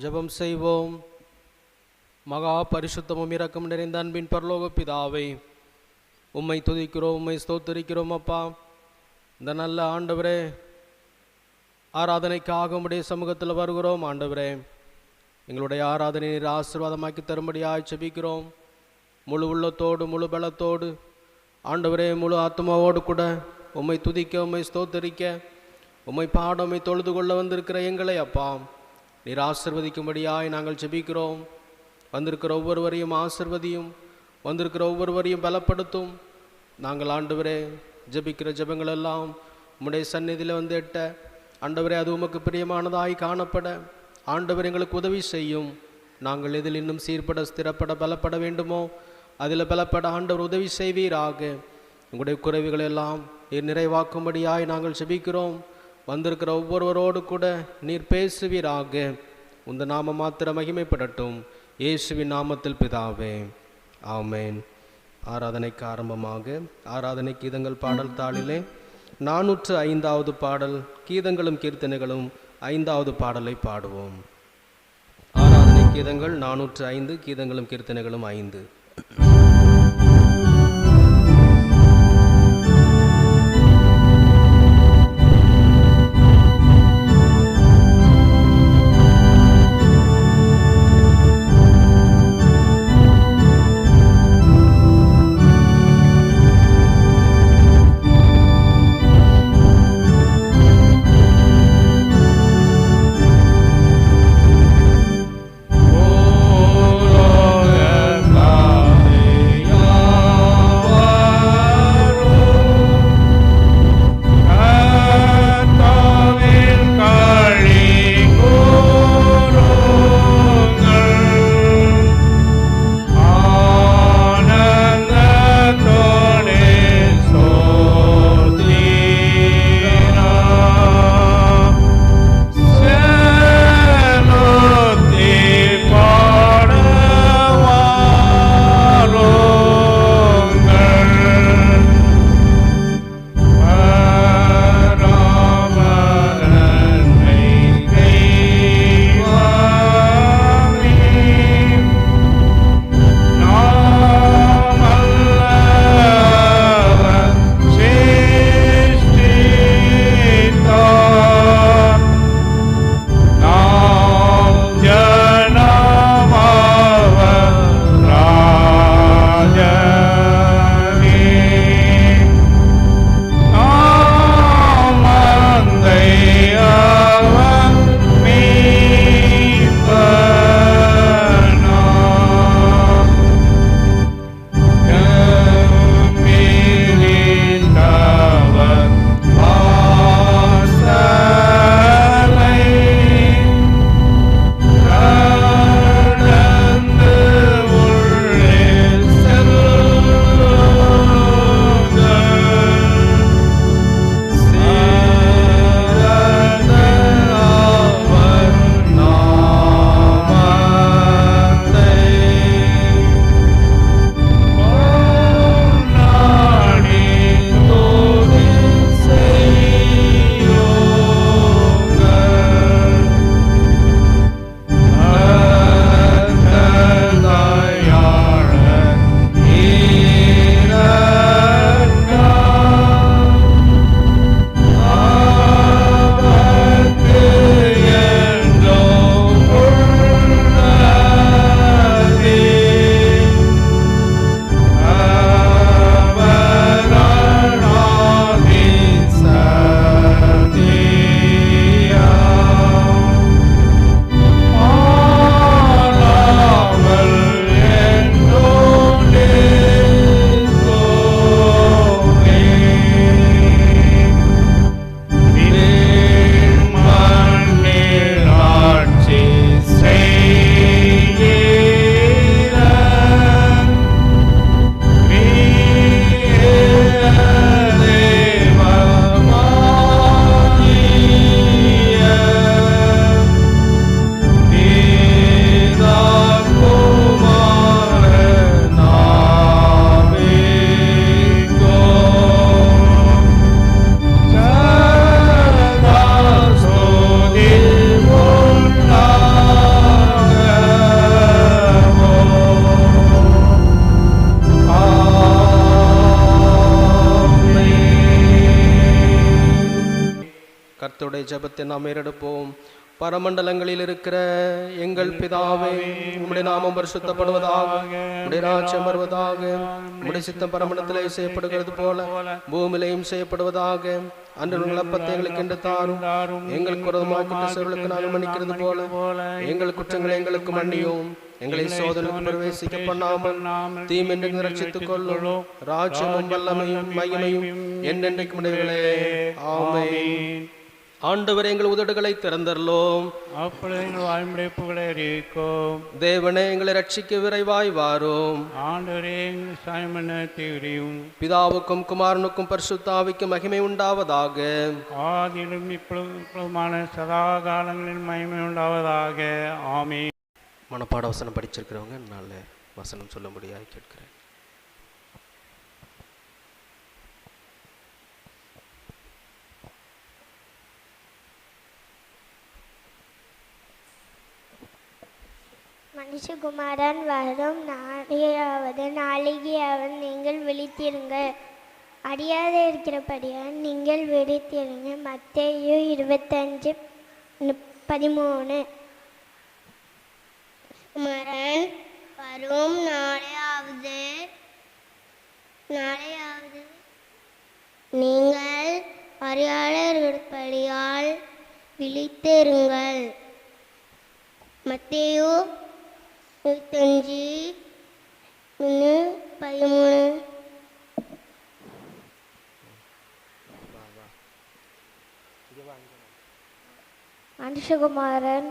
ஜெபம் செய்வோம். மகா பரிசுத்தமும் இரக்கம் நிறைந்த அன்பின் பரலோக பிதாவே, உம்மை துதிக்கிறோம், உம்மை ஸ்தோத்தரிக்கிறோம். அப்பா, இந்த நல்ல ஆண்டவரே, ஆராதனைக்காக உம்முடைய சமூகத்தில் வருகிறோம். ஆண்டவரே, எங்களுடைய ஆராதனை நீர் ஆசீர்வாதமாக்கி தரும்படியாய் ஜெபிக்கிறோம். முழு உள்ளத்தோடு, முழு பலத்தோடு, ஆண்டவரே, முழு ஆத்மாவோடு கூட உம்மை துதிக்க, உம்மை ஸ்தோத்தரிக்க, உம்மை பாட, உம்மை தொழுது கொள்ள வந்திருக்கிற எங்களை அப்பா நீர் ஆசீர்வதிக்கும்படியாய் நாங்கள் ஜெபிக்கிறோம். வந்திருக்கிற ஒவ்வொருவரையும் ஆசீர்வதியும், வந்திருக்கிற ஒவ்வொருவரையும் பலப்படுத்தும். நாங்கள் ஆண்டவரே ஜெபிக்கிற ஜெபங்கள் எல்லாம் உம்முடைய சந்நிதியில் வந்து எட்ட, ஆண்டவரே, அது உமக்கு பிரியமானதாய் காணப்பட ஆண்டவர் எங்களுக்கு உதவி செய்யும். நாங்கள் இதில் இன்னும் சீர்பட, ஸ்திரப்பட, பலப்பட வேண்டுமோ அதில் பலப்பட ஆண்டவர் உதவி செய்வீராக. உங்களுடைய குறைவுகள் எல்லாம் நீர் நிறைவாக்கும்படியாய் நாங்கள் ஜெபிக்கிறோம். வந்திருக்கிற ஒவ்வொருவரோடு கூட நீர் பேசுவீராக. உந்த நாம மாத்திர மகிமைப்படட்டும். இயேசுவின் நாமத்தில் பிதாவே, ஆமேன். ஆராதனைக்கு ஆரம்பமாக ஆராதனை கீதங்கள் பாடல் தாளிலே 405வது பாடல், கீதங்களும் கீர்த்தனைகளும் 5வது பாடலை பாடுவோம். ஆராதனை கீதங்கள் 405, கீதங்களும் கீர்த்தனைகளும் 5. Oh Lord, நம்முடைய ஜெபத்தை நாம் ஏறெடுப்போம். பரமண்டலங்களில் இருக்கிற எங்கள் பிதாவே, உம்முடைய நாமம் பரிசுத்தப்படுவதாக, உம்முடைய ராஜ்யம் வருவதாக, உம்முடைய சித்தம் பரமண்டலத்திலே செய்யப்படுகிறது போல பூமியிலேயும் செய்யப்படுவதாக. அன்று உங்கள் அப்பத்தை எங்களுக்கு என்று தாரும். எங்களுக்கு விரோதமாக குற்றம் செய்தவர்களுக்கு நாங்கள் மன்னிக்கிறது போல எங்கள் குற்றங்களை எங்களுக்கு மன்னியும். எங்களை சோதனைக்கு பிரவேசிக்க பண்ணாமல் தீமென்று ரட்சித்துக் கொள்ளும். ராஜ்யமும் வல்லமையும் மகிமையும் என்னென்றைக்கு முடிவுகளே. ஆமென். ஆண்டவர் எங்கள் உதடுகளை திறந்தருளும். அப்பொழுது எங்கள் வாய்மடைப்புகளை அறிவிக்கும். தேவனே எங்களை ரட்சிக்க விரைவாய் வாரும். ஆண்டவரே எங்கள் சாய்மனத்தை உடையும். பிதாவுக்கும் குமாரனுக்கும் பரிசுத்த ஆவிக்கும் மகிமை உண்டாவதாக. ஆதியிலும் இப்பொழுதுமான சதா காலங்களில் மகிமை உண்டாவதாக. ஆமென். மனப்பாட வசனம் படிச்சிருக்கிறவங்க நல்ல வசனம் சொல்ல முடியாது கேட்கிறேன். மனுஷகுமாரன் வரும் நாளிகையாவது நீங்கள் விழித்திருங்கள். அறியாத இருக்கிறபடியால் நீங்கள் விழித்திருங்கள். மத்தேயு 25:13. குமாரன் வரும் நாளையாவது நீங்கள் அறியாத இருக்கிறபடியால் விழித்திருங்கள். மத்தேயு 25:13. மனுஷகுமாரன்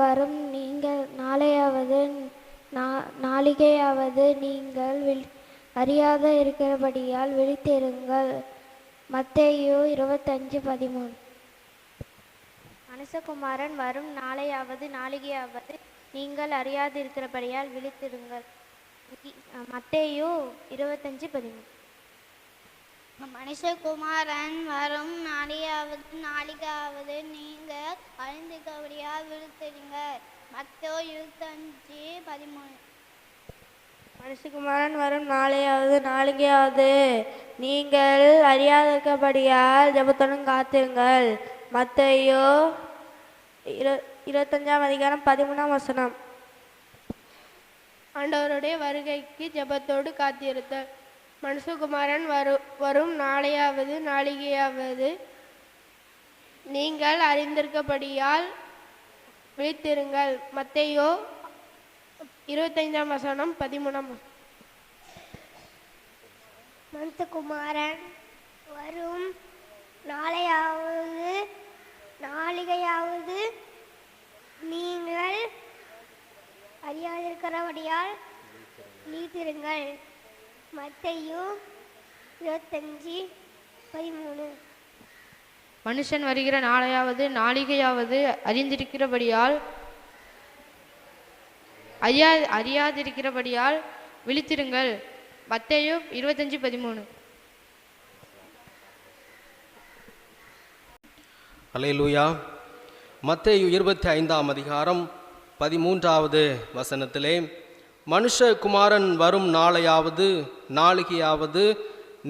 வரும் நீங்கள் நாளிகையாவது நீங்கள் அறியாத இருக்கிறபடியால் விழித்திருங்கள். மத்தேயு 25:13. மனுஷகுமாரன் வரும் நாளிகையாவது நீங்கள் அறியாதிருக்கிறபடியால் விழித்திருங்கள். மத்தேயு 25:13. மனுஷகுமாரன் வரும் நாளிகையாவது நீங்கள் அறிந்திருக்கிறபடியால் விழித்திருங்கள். மத்தேயு 25:13. மனுஷகுமாரன் வரும் நாளிகையாவது நீங்கள் அறியாதிருக்கிறபடியால் ஜெபத்துடன் காத்திருங்கள். மத்தேயு 25:13. ஆண்டவருடைய வருகைக்கு ஜெபத்தோடு காத்திருத்தல். மனுஷகுமாரன் வரும் நாளிகையாவது நீங்கள் அறிந்திருக்கபடியால் விழித்திருங்கள். மத்தேயு 25:13. மனுஷகுமாரன் வரும் நாளிகையாவது நீங்கள் அறியாதிருக்கிறபடியால் விழித்திருங்கள். மத்தேயு 25:13. மனுஷன் வருகிற நாளிகையாவது அறிந்திருக்கிறபடியால் அறியாதிருக்கிறபடியால் விழித்திருங்கள். மத்தேயு 25:13. அல்லேலூயா. மத்தேயு 25:13 வசனத்திலே மனுஷகுமாரன் வரும் நாளிகையாவது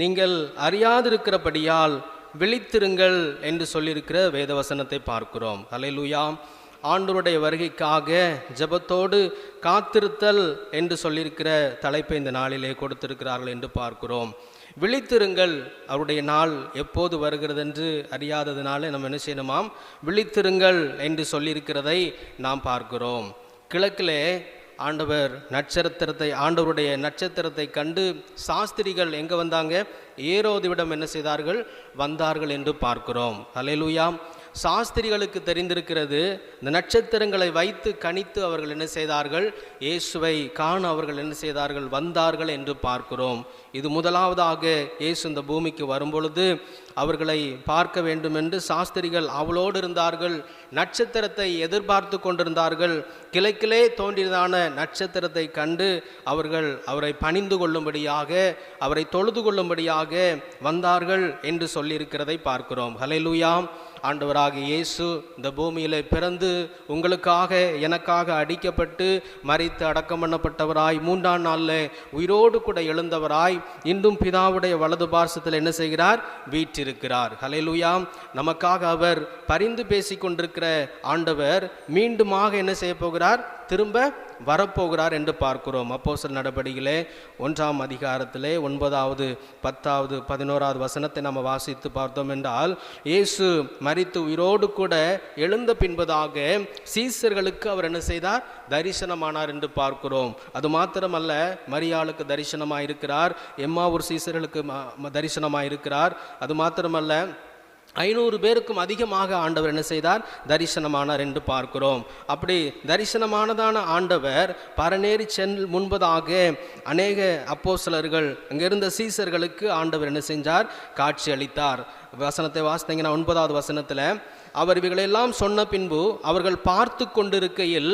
நீங்கள் அறியாதிருக்கிறபடியால் விழித்திருங்கள் என்று சொல்லியிருக்கிற வேத வசனத்தை பார்க்கிறோம். அல்லேலூயா. ஆண்டவருடைய வருகைக்காக ஜெபத்தோடு காத்திருத்தல் என்று சொல்லியிருக்கிற தலைப்பை இந்த நாளிலே கொடுத்திருக்கிறார்கள் என்று பார்க்கிறோம். விழித்திருங்கள். அவருடைய நாள் எப்போது வருகிறது என்று அறியாததுனால நம்ம என்ன செய்யணுமாம்? விழித்திருங்கள் என்று சொல்லியிருக்கிறதை நாம் பார்க்கிறோம். கிழக்கிலே ஆண்டவருடைய நட்சத்திரத்தை கண்டு சாஸ்திரிகள் எங்கே வந்தாங்க? ஏரோதுவிடம் என்ன செய்தார்கள்? வந்தார்கள் என்று பார்க்கிறோம். அல்லேலூயா. சாஸ்திரிகளுக்கு தெரிந்திருக்கிறது, இந்த நட்சத்திரங்களை வைத்து கணித்து அவர்கள் என்ன செய்தார்கள்? இயேசுவை காண அவர்கள் என்ன செய்தார்கள்? வந்தார்கள் என்று பார்க்கிறோம். இது முதலாவதாக இயேசு இந்த பூமிக்கு வரும்பொழுது அவர்களை பார்க்க வேண்டும் என்று சாஸ்திரிகள் அவளோடு இருந்தார்கள். நட்சத்திரத்தை எதிர்பார்த்து கொண்டிருந்தார்கள். கிழக்கிலே தோன்றியதான நட்சத்திரத்தை கண்டு அவரை பணிந்து கொள்ளும்படியாக, அவரை தொழுது கொள்ளும்படியாக வந்தார்கள் என்று சொல்லியிருக்கிறதை பார்க்கிறோம். ஹல்லேலூயா. ஆண்டவராகிய இயேசு இந்த பூமியிலே பிறந்து உங்களுக்காக எனக்காக அடிக்கப்பட்டு மரித்து அடக்கம் பண்ணப்பட்டவராய் 3ஆம் நாளில் உயிரோடு கூட எழுந்தவராய் இன்றும் பிதாவுடைய வலது பார்சத்தில் என்ன செய்கிறார்? வீற்றிருக்கிறார். ஹல்லேலூயா. நமக்காக அவர் பரிந்து பேசி கொண்டிருக்கிற ஆண்டவர் மீண்டுமாக என்ன செய்ய போகிறார்? திரும்ப வரப்போகிறார் என்று பார்க்கிறோம். அப்போஸ்தலர் நடபடிகளே 1ஆம் அதிகாரத்திலே 9வது 10வது 11வது வசனத்தை நம்ம வாசித்து பார்த்தோம் என்றால், இயேசு மரித்து உயிரோடு கூட எழுந்த பின்பதாக சீசர்களுக்கு அவர் என்ன செய்தார்? தரிசனமானார் என்று பார்க்கிறோம். அது மாத்திரமல்ல, மரியாளுக்கு தரிசனமாயிருக்கிறார், எம்மாவூர் சீசர்களுக்கு தரிசனமாயிருக்கிறார். அது மாத்திரமல்ல, 500 பேருக்கும் அதிகமாக ஆண்டவர் என்ன செய்தார்? தரிசனமானார் என்று பார்க்கிறோம். அப்படி தரிசனமானதான ஆண்டவர் பரநேறி முன்பதாக அநேக அப்போஸ்தலர்கள் அங்கிருந்த சீசர்களுக்கு ஆண்டவர் என்ன செஞ்சார்? காட்சி அளித்தார். வசனத்தை வாசித்தீங்கன்னா 9வது வசனத்தில், அவர் இவைகளெல்லாம் சொன்ன பின்பு அவர்கள் பார்த்து கொண்டிருக்கையில்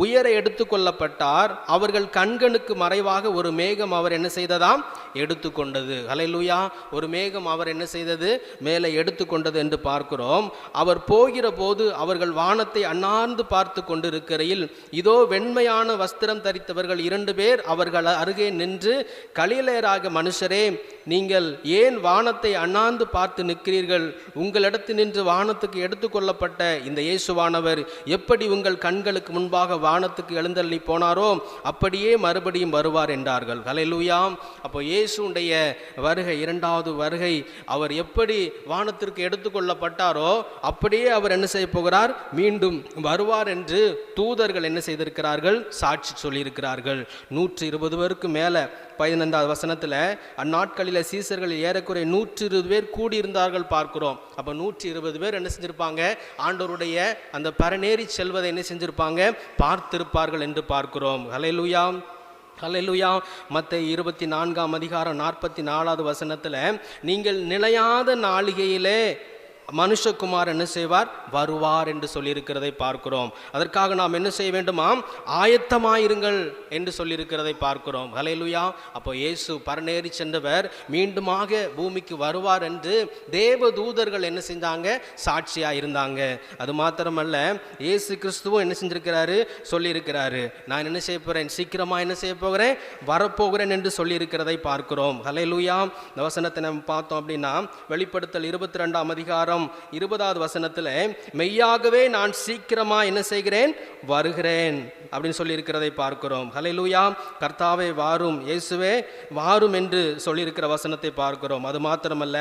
உயர எடுத்து கொள்ளப்பட்டார். அவர்கள் கண்களுக்கு மறைவாக ஒரு மேகம் அவர் என்ன செய்ததாம்? எடுத்துக்கொண்டது. ஹல்லேலூயா. ஒரு மேகம் அவர் என்ன செய்தது? மேலே எடுத்துக்கொண்டது என்று பார்க்கிறோம். அவர் போகிற போது அவர்கள் வானத்தை அண்ணாந்து பார்த்து கொண்டிருக்கையில் இதோ வெண்மையான வஸ்திரம் தரித்தவர்கள் 2 பேர் அவர்கள் அருகே நின்று, கலிலேயராக மனுஷரே, நீங்கள் ஏன் வானத்தை அண்ணாந்து பார்த்து நிற்கிறீர்கள்? உங்களிடத்தில் நின்று வானத்துக்கு எடுத்துக்கொள்ளப்பட்ட இந்த இயேசுவானவர் எப்படி உங்கள் கண்களுக்கு முன்பாக வானத்துக்கு எழுந்தள்ளி போனாரோ அப்படியே மறுபடியும் வருவார் என்றார்கள். ஹல்லேலூயா. அப்போ இயேசுடைய வருகை, 2வது வருகை, அவர் எப்படி வானத்திற்கு எடுத்துக்கொள்ளப்பட்டாரோ அப்படியே அவர் என்ன செய்ய போகிறார்? மீண்டும் வருவார் என்று தூதர்கள் என்ன செய்திருக்கிறார்கள்? சாட்சி சொல்லியிருக்கிறார்கள். 120 பேருக்கு மேலே 15வது வசனத்தில், அந்நாட்களில் சீசர்கள் ஏறக்குறைய 120 பேர் கூடியிருந்தார்கள் பார்க்கிறோம். அப்போ 120 பேர் என்ன செஞ்சிருப்பாங்க? ஆண்டவருடைய அந்த பரநேறி செல்வதை என்ன செஞ்சிருப்பாங்க? பார்த்திருப்பார்கள் என்று பார்க்கிறோம். ஹல்லேலூயா. ஹல்லேலூயா. மத்தேயு 24ஆம் அதிகாரம் 44வது வசனத்தில், நீங்கள் நிலையாத நாளிகையிலே மனுஷகுமார் என்ன செய்வார்? வருவார் என்று சொல்லியிருக்கிறதை பார்க்கிறோம். அதற்காக நாம் என்ன செய்ய வேண்டுமாம்? ஆயத்தமாயிருங்கள் என்று சொல்லியிருக்கிறதை பார்க்கிறோம். ஹல்லேலூயா. அப்போ இயேசு பரநேறி சென்றவர் மீண்டுமாக பூமிக்கு வருவார் என்று தேவ தூதர்கள் என்ன செஞ்சாங்க? சாட்சியாக இருந்தாங்க. அது மாத்திரமல்ல, இயேசு கிறிஸ்துவும் என்ன செஞ்சிருக்கிறாரு? சொல்லியிருக்கிறாரு, நான் என்ன செய்ய போகிறேன்? சீக்கிரமாக என்ன செய்ய போகிறேன்? வரப்போகிறேன் என்று சொல்லியிருக்கிறதை பார்க்கிறோம். ஹல்லேலூயா. இந்த வசனத்தை நம்ம பார்த்தோம் அப்படின்னா, வெளிப்படுத்தல் 22ஆம் அதிகாரம் 20வது வசனத்தில், மெய்யாகவே நான் சீக்கிரமா என்ன செய்கிறேன்? வருகிறேன் அப்படின்னு சொல்லியிருக்கிறதை பார்க்கிறோம். ஹல்லேலூயா. கர்த்தாவே வாரும், இயேசுவே வாரும் என்று சொல்லியிருக்கிற வசனத்தை பார்க்கிறோம். அது மாத்திரமல்ல,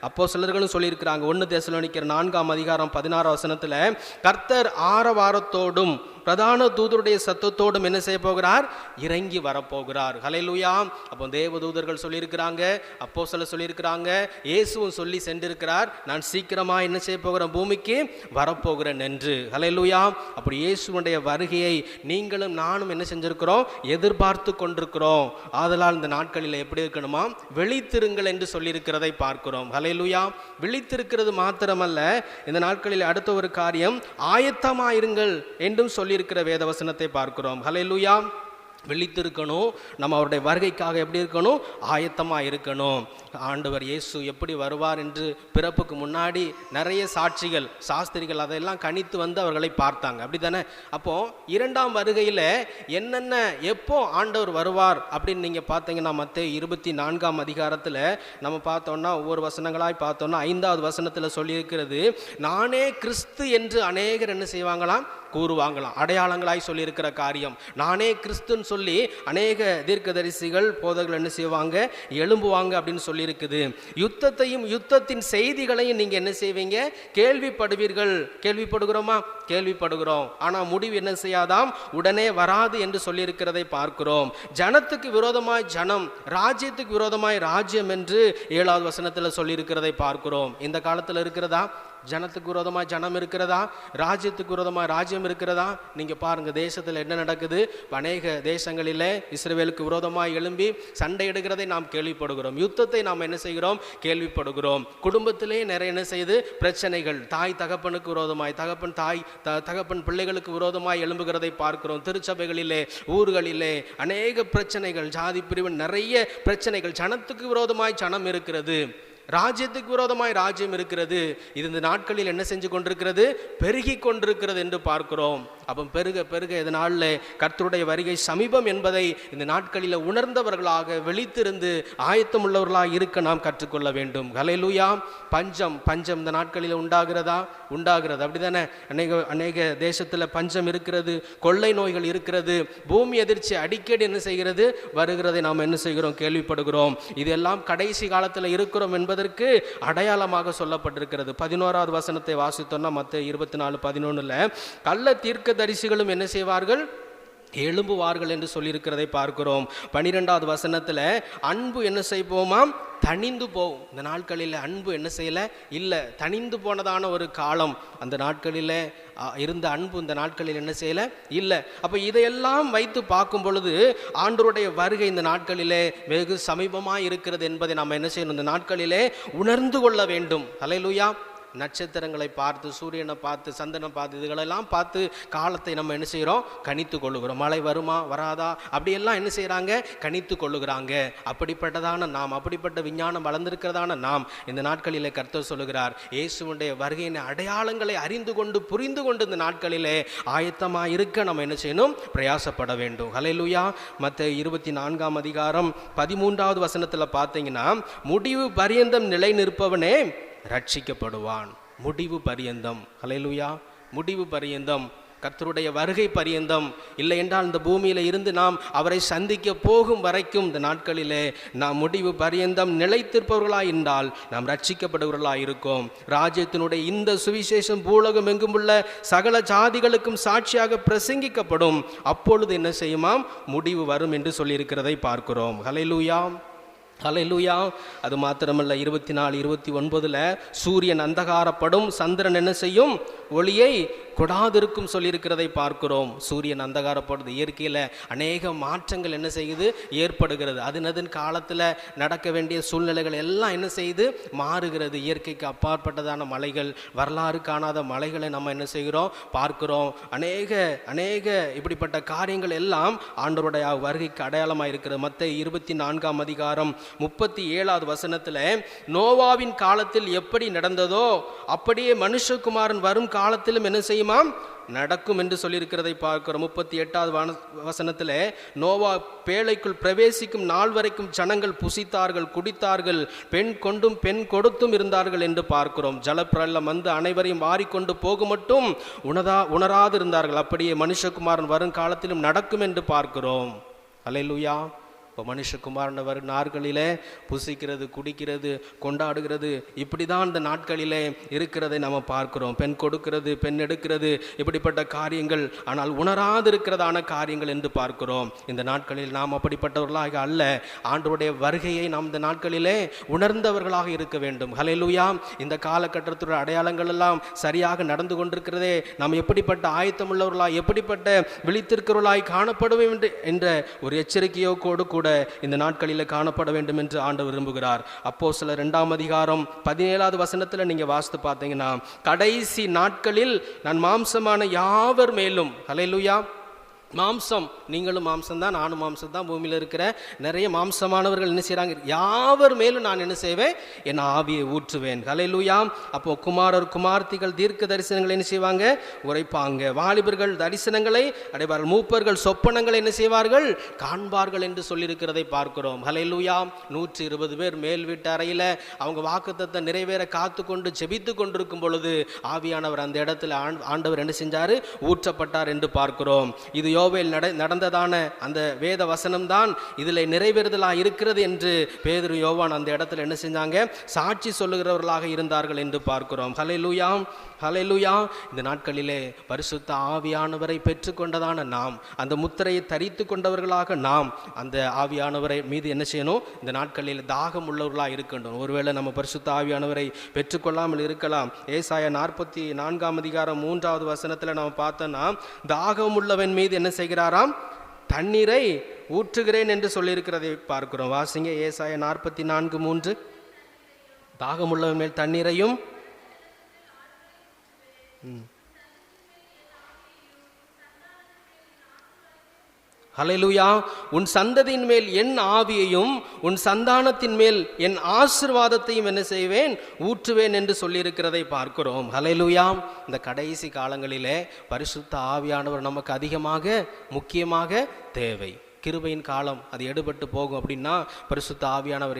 அப்போஸ்தலர்களும் சொல்லியிருக்கிறாங்க. 1 தெசலோனிக்கர் 4ஆம் அதிகாரம் 16 வசனத்தில், கர்த்தர் ஆரவாரத்தோடும் பிரதான தூதருடைய சத்தத்தோடும் என்ன செய்ய போகிறார்? இறங்கி வரப்போகிறார். ஹல்லேலூயா. அப்போ தேவ தூதர்கள் சொல்லியிருக்கிறாங்க, அப்போஸ்தலர் சொல்லியிருக்கிறாங்க, இயேசுவும் சொல்லி சென்றிருக்கிறார், நான் சீக்கிரமா என்ன செய்ய போகிறேன்? பூமிக்கு வரப்போகிறேன் என்று. ஹல்லேலூயா. அப்படி இயேசுவுடைய வருகையை நீங்களும் நானும் என்ன செஞ்சிருக்கிறோம்? எதிர்பார்த்து கொண்டிருக்கிறோம். ஆதலால் இந்த நாட்களில் எப்படி இருக்கணுமா? விழித்திருங்கள் என்று சொல்லியிருக்கிறதை பார்க்கிறோம். ஹல்லேலூயா. விழித்திருக்கிறது மாத்திரமல்ல, இந்த நாட்களில் அடுத்த ஒரு காரியம், ஆயத்தமாயிருங்கள் என்றும் சொல்லி இருக்கிற வேத வசனத்தை பார்க்கிறோம். ஹல்லேலூயா. விழித்திருக்கணும். நம்ம அவருடைய வருகைக்காக எப்படி இருக்கணும்? ஆயத்தமாக இருக்கணும். ஆண்டவர் இயேசு எப்படி வருவார் என்று பிறப்புக்கு முன்னாடி நிறைய சாட்சிகள், சாஸ்திரிகள் அதெல்லாம் கணித்து வந்து அவர்களை பார்த்தாங்க. அப்படி தானே? அப்போ 2ஆம் வருகையில் என்னென்ன எப்போ ஆண்டவர் வருவார் அப்படின்னு நீங்கள் பார்த்தீங்கன்னா, மத்தேயு 24ஆம் அதிகாரத்தில் நம்ம பார்த்தோம்னா, ஒவ்வொரு வசனங்களாய் பார்த்தோம்னா, 5வது வசனத்தில் சொல்லியிருக்கிறது, நானே கிறிஸ்து என்று அநேகர் என்ன செய்வாங்களாம்? கூறுவாங்களாம். அடையாளங்களாய் சொல்லியிருக்கிற காரியம், நானே கிறிஸ்துன்னு சொல்லி அநேக தீர்க்கதரிசிகள், போதகர்கள் என்ன செய்வாங்க? எழும்புவாங்க அப்படின்னு சொல்லியிருக்குது. யுத்தத்தையும் யுத்தத்தின் செய்திகளையும் நீங்கள் என்ன செய்வீங்க? கேள்விப்படுவீர்கள். கேள்விப்படுகிறோமா? கேள்விப்படுகிறோம். ஆனால் முடிவு என்ன செய்யாதாம்? உடனே வராது என்று சொல்லியிருக்கிறதை பார்க்கிறோம். ஜனத்துக்கு விரோதமாய் ஜனம், ராஜ்யத்துக்கு விரோதமாய் ராஜ்யம் என்று 7வது வசனத்தில் சொல்லியிருக்கிறதை பார்க்கிறோம். இந்த காலத்தில் இருக்கிறதா? ஜனத்துக்கு விரோதமாக ஜனம் இருக்கிறதா? ராஜ்யத்துக்கு விரோதமாக ராஜ்யம் இருக்கிறதா? நீங்கள் பாருங்கள், தேசத்தில் என்ன நடக்குது? அநேக தேசங்களிலே இஸ்ரவேலுக்கு விரோதமாக எழும்பி சண்டையிடுகிறதை நாம் கேள்விப்படுகிறோம். யுத்தத்தை நாம் என்ன செய்கிறோம்? கேள்விப்படுகிறோம். குடும்பத்திலே நிறைய என்ன செய்து பிரச்சனைகள், தாய் தகப்பனுக்கு விரோதமாய், தகப்பன் பிள்ளைகளுக்கு விரோதமாய் எழும்புகிறதை பார்க்கிறோம். திருச்சபைகளிலே, ஊர்களிலே அநேக பிரச்சனைகள், ஜாதி பிரிவு, நிறைய பிரச்சனைகள், ஜனத்துக்கு விரோதமாய் ஜனம் இருக்கிறது. ராஜ்யத்துக்கு விரோதமாய் ராஜ்யம் இருக்கிறது. இது இந்த நாட்களில் என்ன செஞ்சு கொண்டிருக்கிறது? பெருகி கொண்டிருக்கிறது என்று பார்க்கிறோம். அப்போ பெருக பெருக இதனால கர்த்தருடைய வருகை சமீபம் என்பதை இந்த நாட்களில் உணர்ந்தவர்களாக விழித்திருந்து ஆயத்தம் உள்ளவர்களாக இருக்க நாம் கற்றுக்கொள்ள வேண்டும். ஹல்லேலூயா. பஞ்சம் பஞ்சம் இந்த நாட்களில் உண்டாகிறது. அப்படிதானே? அநேக தேசத்தில் பஞ்சம் இருக்கிறது, கொள்ளை நோய்கள் இருக்கிறது, பூமி எதிர்ச்சி அடிக்கடி என்ன செய்கிறது? வருகிறதை நாம் என்ன செய்கிறோம்? கேள்விப்படுகிறோம். இதெல்லாம் கடைசி காலத்தில் இருக்கிறோம் என்பதற்கு அடையாளமாக சொல்லப்பட்டிருக்கிறது. 11வது வசனத்தை வாசித்தோம்னா மத்தேயு 24:11 கள்ள தீர்க்கதரிசிகளும் என்ன செய்வார்கள்? எழும்புவார்கள் என்று சொல்லியிருக்கிறதை பார்க்கிறோம். 12வது வசனத்தில் அன்பு என்ன செய்வோமாம்? தணிந்து போகும். இந்த நாட்களில் அன்பு என்ன செய்யலை? இல்லை, தணிந்து போனதான ஒரு காலம். அந்த நாட்களில் இருந்த அன்பு இந்த நாட்களில் என்ன செய்யலை? இல்லை. அப்போ இதையெல்லாம் வைத்து பார்க்கும் பொழுது ஆண்டவருடைய வருகை இந்த நாட்களிலே வெகு சமீபமாக இருக்கிறது என்பதை நாம் என்ன செய்யணும்? இந்த நாட்களிலே உணர்ந்து கொள்ள வேண்டும். ஹல்லேலூயா. நட்சத்திரங்களை பார்த்து, சூரியனை பார்த்து, சந்திரனை பார்த்து, இதுகளெல்லாம் பார்த்து காலத்தை நம்ம என்ன செய்கிறோம்? கணித்து கொள்ளுகிறோம். மழை வருமா வராதா அப்படியெல்லாம் என்ன செய்கிறாங்க? கணித்து கொள்ளுகிறாங்க. அப்படிப்பட்டதான நாம், அப்படிப்பட்ட விஞ்ஞானம் வளர்ந்திருக்கிறதான நாம் இந்த நாட்களிலே கர்த்தர் சொல்லுகிறார், இயேசுவுடைய வருகையின் அடையாளங்களை அறிந்து கொண்டு புரிந்து கொண்டு இந்த நாட்களிலே ஆயத்தமாக இருக்க நம்ம என்ன செய்யணும்? பிரயாசப்பட வேண்டும். ஹல்லேலூயா. மத்தேயு 24ஆம் அதிகாரம் 13வது வசனத்தில் பார்த்தீங்கன்னா, முடிவு பரியந்தம் நிலை நிற்பவனே ரட்சிக்கப்படுவான். முடிவு பரியந்தம். ஹல்லேலூயா. முடிவு பரியந்தம், கர்த்தருடைய வருகை பரியந்தம், இல்லை என்றால் இந்த பூமியில் இருந்து நாம் அவரை சந்திக்க போகும் வரைக்கும் இந்த நாட்களிலே நாம் முடிவு பரியந்தம் நிலைத்திருப்பவர்களாய் இருந்தால் நாம் ரட்சிக்கப்படுவர்களாய் இருக்கோம். ராஜ்யத்தினுடைய இந்த சுவிசேஷம் பூலோகம் எங்கும் உள்ள சகல ஜாதிகளுக்கும் சாட்சியாக பிரசங்கிக்கப்படும். அப்பொழுது என்ன செய்யுமாம்? முடிவு வரும் என்று சொல்லியிருக்கிறதை பார்க்கிறோம். ஹல்லேலூயா. ஹல்லேலூயா. அது மாத்திரமல்ல, 24:29 சூரியன் அந்தகாரப்படும், சந்திரன் என்ன செய்யும்? ஒளியை கொடாதிருக்கும் சொல்லியிருக்கிறதை பார்க்கிறோம். சூரியன் அந்தகாரப்படுது. இயற்கையில் அநேக மாற்றங்கள் என்ன செய்யுது? ஏற்படுகிறது. அதன் காலத்தில் நடக்க வேண்டிய சூழ்நிலைகள் எல்லாம் என்ன செய்யுது? மாறுகிறது. இயற்கைக்கு அப்பாற்பட்டதான மலைகள், வரலாறு காணாத மலைகளை நம்ம என்ன செய்கிறோம்? பார்க்கிறோம். அநேக இப்படிப்பட்ட காரியங்கள் எல்லாம் ஆண்டவருடைய வருகைக்கு அடையாளமாக இருக்கிறது. மத்தேயு 24ஆம் அதிகாரம் 37வது வசனத்தில் நோவாவின் காலத்தில் எப்படி நடந்ததோ அப்படியே மனுஷகுமாரன் வரும் காலத்திலும் என்ன செய்யுமாம்? நடக்கும் என்று சொல்லியிருக்கிறதை பார்க்கிறோம். 38வது வசனத்தில் நோவா பேழைக்குள் பிரவேசிக்கும் நாள் வரைக்கும் ஜனங்கள் புசித்தார்கள், குடித்தார்கள், பெண் கொண்டும் பெண் கொடுத்தும் இருந்தார்கள் என்று பார்க்கிறோம். ஜலப்பிரளயம் வந்து அனைவரையும் வாரிக்கொண்டு போக மட்டும் உணராது இருந்தார்கள். அப்படியே மனுஷகுமாரன் வரும் காலத்திலும் நடக்கும் என்று பார்க்கிறோம். அல்லேலூயா. இப்போ மனுஷகுமாரன் வரும் நாட்களிலே புசிக்கிறது, குடிக்கிறது, கொண்டாடுகிறது, இப்படி தான் இந்த நாட்களிலே இருக்கிறதை நம்ம பார்க்கிறோம். பெண் கொடுக்கிறது, பெண் எடுக்கிறது, இப்படிப்பட்ட காரியங்கள், ஆனால் உணராது இருக்கிறதான காரியங்கள் என்று பார்க்கிறோம். இந்த நாட்களில் நாம் அப்படிப்பட்டவர்களாக அல்ல, ஆண்டவருடைய வருகையை நாம் இந்த நாட்களிலே உணர்ந்தவர்களாக இருக்க வேண்டும். ஹல்லேலூயா. இந்த காலகட்டத்துடைய அடையாளங்கள் எல்லாம் சரியாக நடந்து கொண்டிருக்கிறதே, நாம் எப்படிப்பட்ட ஆயத்தம் உள்ளவர்களாய், எப்படிப்பட்ட விழித்திருக்கிறவர்களாய் காணப்படுவோம் என்ற ஒரு எச்சரிக்கையோடு கூட இந்த நாட்களில் காணப்பட வேண்டும் என்று ஆண்டவர் விரும்புகிறார். அப்போஸ்தலர் 2ஆம் அதிகாரம் 17வது வசனத்தில் நீங்க வாசித்து பார்த்தீங்கன்னா, கடைசி நாட்களில் நான் மாம்சமான யாவர் மேலும், ஹல்லேலூயா, மாம்சம், நீங்களும் மாம்சம்தான், நானும் மாம்சம் தான், பூமியில் இருக்கிற நிறைய மாம்சமானவர்கள் என்ன செய்கிறாங்க? யாவர் மேலும் நான் என்ன செய்வேன்? என் ஆவியை ஊற்றுவேன். ஹல்லேலூயா. அப்போ குமாரர் குமார்த்திகள் தீர்க்க தரிசனங்களை என்ன செய்வாங்க? உரைப்பாங்க. வாலிபர்கள் தரிசனங்களை அடைவார்கள், மூப்பர்கள் சொப்பனங்களை என்ன செய்வார்கள்? காண்பார்கள் என்று சொல்லியிருக்கிறதை பார்க்கிறோம். ஹல்லேலூயா. 120 பேர் மேல் வீட்டு அறையில் அவங்க வாக்குத்தத்தத்தை நிறைவேற காத்து கொண்டு ஜெபித்து கொண்டிருக்கும் பொழுது ஆவியானவர் அந்த இடத்துல ஆண்டவர் என்ன செஞ்சார்? ஊற்றப்பட்டார் என்று பார்க்கிறோம். இது யோவேல் நடந்ததான அந்த வேத வசனம் தான் இதில் நிறைவேறுதலாக இருக்கிறது என்று பேதுரு, யோவான் அந்த இடத்துல என்ன செஞ்சாங்க? சாட்சி சொல்லுகிறவர்களாக இருந்தார்கள் என்று பார்க்கிறோம். ஹல்லேலூயா. ஹல்லேலூயா. இந்த நாட்களிலே பரிசுத்த ஆவியானவரை பெற்றுக்கொண்டதான நாம், அந்த முத்திரையை தரித்து கொண்டவர்களாக நாம் அந்த ஆவியானவரை மீது என்ன செய்யணும்? இந்த நாட்களில் தாகம் உள்ளவர்களாக இருக்கின்றோம். ஒருவேளை நம்ம பரிசுத்த ஆவியானவரை பெற்றுக்கொள்ளாமல் இருக்கலாம். ஏசாயா 44ஆம் அதிகாரம் 3வது வசனத்தில் நம்ம பார்த்தோம்னா, தாகம் உள்ளவன் மீது என்ன செய்கிறாராம்? தண்ணீரை ஊற்றுகிறேன் என்று சொல்லியிருக்கிறதை பார்க்கிறோம். வாசிங்க ஏசாயா 44:3. தாகமுள்ளவன் மேல் தண்ணீரையும் ஹல்லேலூயா. உன் சந்ததியின் மேல் என் ஆவியையும் உன் சந்தானத்தின் மேல் என் ஆசீர்வாதத்தையும் என்ன செய்வேன், ஊற்றுவேன் என்று சொல்லியிருக்கிறதை பார்க்கிறோம். ஹல்லேலூயா. இந்த கடைசி காலங்களிலே பரிசுத்த ஆவியானவர் நமக்கு அதிகமாக முக்கியமாக தேவை. கிருபையின் காலம் அது எடுபட்டு போகும் அப்படின்னா பரிசுத்த ஆவியானவர்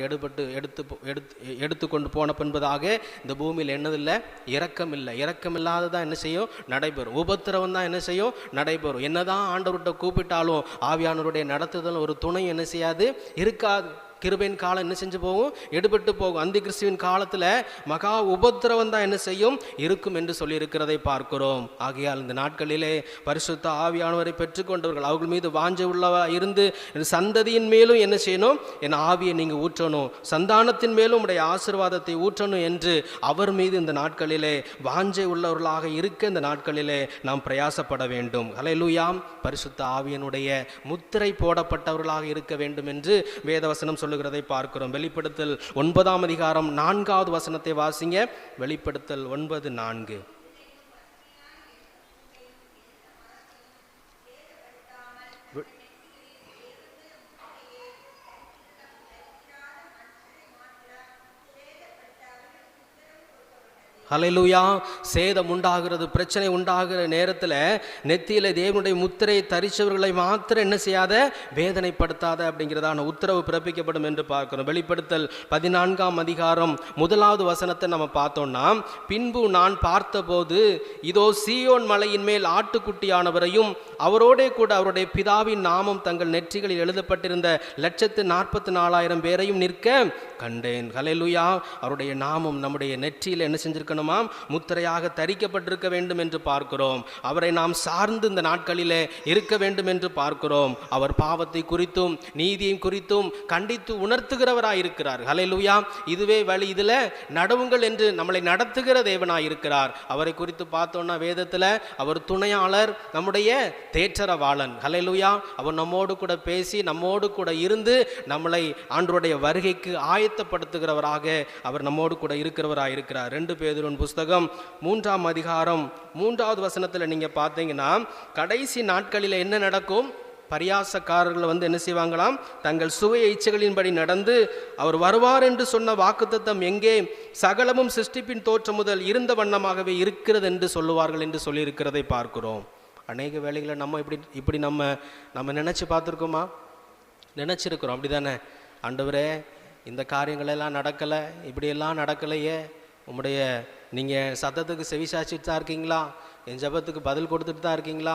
எடுத்து கொண்டு போன பின்பதாக இந்த பூமியில் என்னதில்லை, இரக்கம் இல்லை. இரக்கம் இல்லாததான் என்ன செய்யும், நடைபெறும். உபத்திரவம் தான் என்ன செய்யும், நடைபெறும். என்னதான் ஆண்டவர்கிட்ட கூப்பிட்டாலும் ஆவியானவருடைய நடத்துதல் ஒரு துணை என்ன செய்யாது, இருக்காது. கிருபையின் காலம் என்ன செஞ்சு போகும், எடுபட்டு போகும். அந்தி கிறிஸ்துவின் காலத்தில் மகா உபத்திரவம் தான் என்ன செய்யும், இருக்கும் என்று சொல்லி இருக்கிறதை பார்க்கிறோம். ஆகையால் இந்த நாட்களிலே பரிசுத்த ஆவியானவரை பெற்றுக்கொண்டவர்கள் அவர்கள் மீது வாஞ்சை உள்ளவா இருந்து என் சந்ததியின் மேலும் என்ன செய்யணும், என் ஆவியை நீங்கள் ஊற்றணும், சந்தானத்தின் மேலும் உடைய ஆசீர்வாதத்தை ஊற்றணும் என்று அவர் மீது இந்த நாட்களிலே வாஞ்சை உள்ளவர்களாக இருக்க இந்த நாட்களிலே நாம் பிரயாசப்பட வேண்டும். ஹல்லேலூயா. பரிசுத்த ஆவியனுடைய முத்திரை போடப்பட்டவர்களாக இருக்க வேண்டும் என்று வேதவசனம் சொல்லுகிறதை பார்க்கிறோம். வெளிப்படுத்தல் 9ஆம் அதிகாரம் 4வது வசனத்தை வாசிங்க. வெளிப்படுத்தல் 9:4. ஹல்லேலூயா. சேதம் உண்டாகிறது, பிரச்சனை உண்டாகிற நேரத்தில் நெத்தியில தேவனுடைய முத்திரையை தரிச்சவர்களை மாத்திரம் என்ன செய்யாத, வேதனைப்படுத்தாத அப்படிங்கிறதான உத்தரவு பிறப்பிக்கப்படும் என்று பார்க்கிறோம். வெளிப்படுத்தல் 14ஆம் அதிகாரம் 1வது வசனத்தை நம்ம பார்த்தோம்னா, பின்பு நான் பார்த்தபோது இதோ சீயோன் மலையின் மேல் ஆட்டுக்குட்டியானவரையும் அவரோடே கூட அவருடைய பிதாவின் நாமம் தங்கள் நெற்றிகளில் எழுதப்பட்டிருந்த 144,000 பேரையும் நிற்க கண்டேன். ஹல்லேலூயா. அவருடைய நாமம் நம்முடைய நெற்றியில் என்ன செஞ்சிருக்கணும், முத்திரையாக தரிக்கப்பட்டிருக்க வேண்டும் என்று பார்க்கிறோம். அவரை நாம் சார்ந்து இந்த நாட்களிலே இருக்க வேண்டும் என்று பார்க்கிறோம். அவர் பாவத்தை குறித்தும் நீதியை குறித்தும் கண்டித்து உணர்த்துகிறவராய் இருக்கிறார். ஹல்லேலூயா. இதுவே வழி, இதில் நடவுங்கள் என்று நம்மளை நடத்துகிற தேவனாய் இருக்கிறார். அவரை குறித்து பார்த்தோம்னா வேதத்தில் அவர் துணையாளர், நம்முடைய தேற்றரவாளன். ஹல்லேலூயா. அவர் நம்மோடு கூட பேசி நம்மோடு கூட இருந்து நம்மளை ஆண்டவருடைய வருகைக்கு ஆயத்தப்படுத்துகிறவராக அவர் நம்மோடு கூட இருக்கிறவராய் இருக்கிறார். 2 பேதுரு புஸ்தகம் 3ஆம் அதிகாரம் 3வது வசனத்தில் நீங்க பார்த்தீங்கன்னா, கடைசி நாட்களில் என்ன நடக்கும், பரியாசக்காரர்கள் என்ன செய்வாங்களாம், தங்கள் சுய இச்சைகளின்படி நடந்து அவர் வருவார் என்று சொன்ன வாக்குத்தத்தம் எங்கே, சகலமும் சிருஷ்டிப்பின் தோற்றம் முதல் இருந்த வண்ணமாகவே இருக்கிறது என்று சொல்லுவார்கள் என்று சொல்லியிருக்கிறதை பார்க்கிறோம். அநேக வேளைகளை நம்ம இப்படி நம்ம நினைச்சு பார்த்துருக்கோமா, நினைச்சிருக்கிறோம். அப்படிதானே, ஆண்டவரே இந்த காரியங்களெல்லாம் நடக்கலை, இப்படியெல்லாம் நடக்கலையே, உங்களுடைய நீங்கள் சத்தத்துக்கு செவிசாச்சிட்டு தான் இருக்கீங்களா, என் ஜபத்துக்கு பதில் கொடுத்துட்டு தான் இருக்கீங்களா,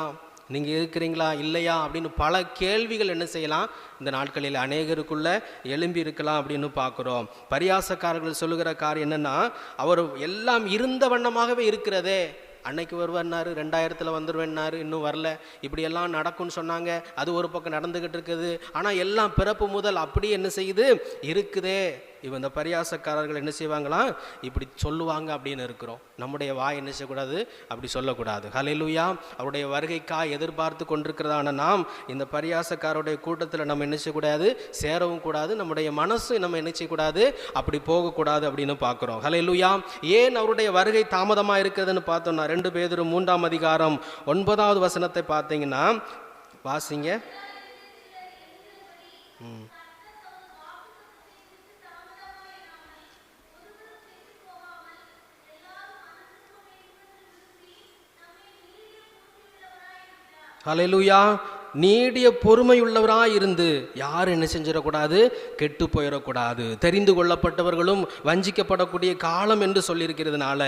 நீங்கள் இருக்கிறீங்களா இல்லையா அப்படின்னு பல கேள்விகள் என்ன செய்யலாம், இந்த நாட்களில் அநேகருக்குள்ள எழும்பி இருக்கலாம் அப்படின்னு பார்க்குறோம். பரியாசக்காரர்கள் சொல்லுகிற காரியம் என்னென்னா, அவர் எல்லாம் இருந்த வண்ணமாகவே இருக்கிறதே, அன்னைக்கு வருவார்னாரு, 2000 வந்துடுவேன்னாரு, இன்னும் வரல, இப்படியெல்லாம் நடக்கும்னு சொன்னாங்க, அது ஒரு பக்கம் நடந்துக்கிட்டு இருக்குது, ஆனால் எல்லாம் பிறப்பு முதல் அப்படி என்ன செய்யுது இருக்குதே. இவன் இந்த பரியாசக்காரர்கள் என்ன செய்வாங்களாம், இப்படி சொல்லுவாங்க அப்படின்னு இருக்கிறோம். நம்முடைய வாய் என்ன செய்யக்கூடாது, அப்படி சொல்லக்கூடாது. ஹல்லேலூயா. அவருடைய வருகைக்காக எதிர்பார்த்து கொண்டிருக்கிறதான நாம் இந்த பரியாசக்காரருடைய கூட்டத்தில் நம்ம என்ன செய்யக்கூடாது, சேரவும் கூடாது. நம்முடைய மனசு நம்ம என்ன செய்யக்கூடாது, அப்படி போகக்கூடாது அப்படின்னு பார்க்குறோம். ஹல்லேலூயா. ஏன் அவருடைய வருகை தாமதமாக இருக்கிறதுன்னு பார்த்தோம்னா, 2 பேதுரு 3ஆம் அதிகாரம் 9வது வசனத்தை பார்த்தீங்கன்னா வாசிங்க. ஹல்லேலூயா. நீடிய பொறுமையுள்ளவராய் இருந்து யாரும் என்ன செஞ்சிடக்கூடாது, கெட்டு போயிடக்கூடாது. தெரிந்து கொள்ளப்பட்டவர்களும் வஞ்சிக்கப்படக்கூடிய காலம் என்று சொல்லியிருக்கிறதுனால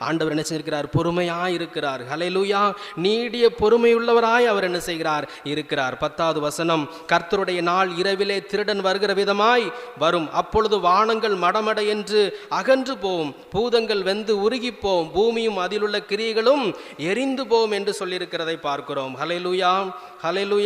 ஆண்டவர் என்ன செஞ்சிருக்கிறார், பொறுமையாய் இருக்கிறார். ஹல்லேலூயா. நீடிய பொறுமையுள்ளவராய் அவர் என்ன செய்கிறார், இருக்கிறார். 10வது வசனம், கர்த்தருடைய நாள் இரவிலே திருடன் வருகிற விதமாய் வரும், அப்பொழுது வானங்கள் மடமட என்று அகன்று போகும், பூதங்கள் வெந்து உருகி போகும், பூமியும் அதிலுள்ள கிரியைகளும் எரிந்து போகும் என்று சொல்லியிருக்கிறதை பார்க்கிறோம். ஹல்லேலூயா. ஹல்லேலூயா.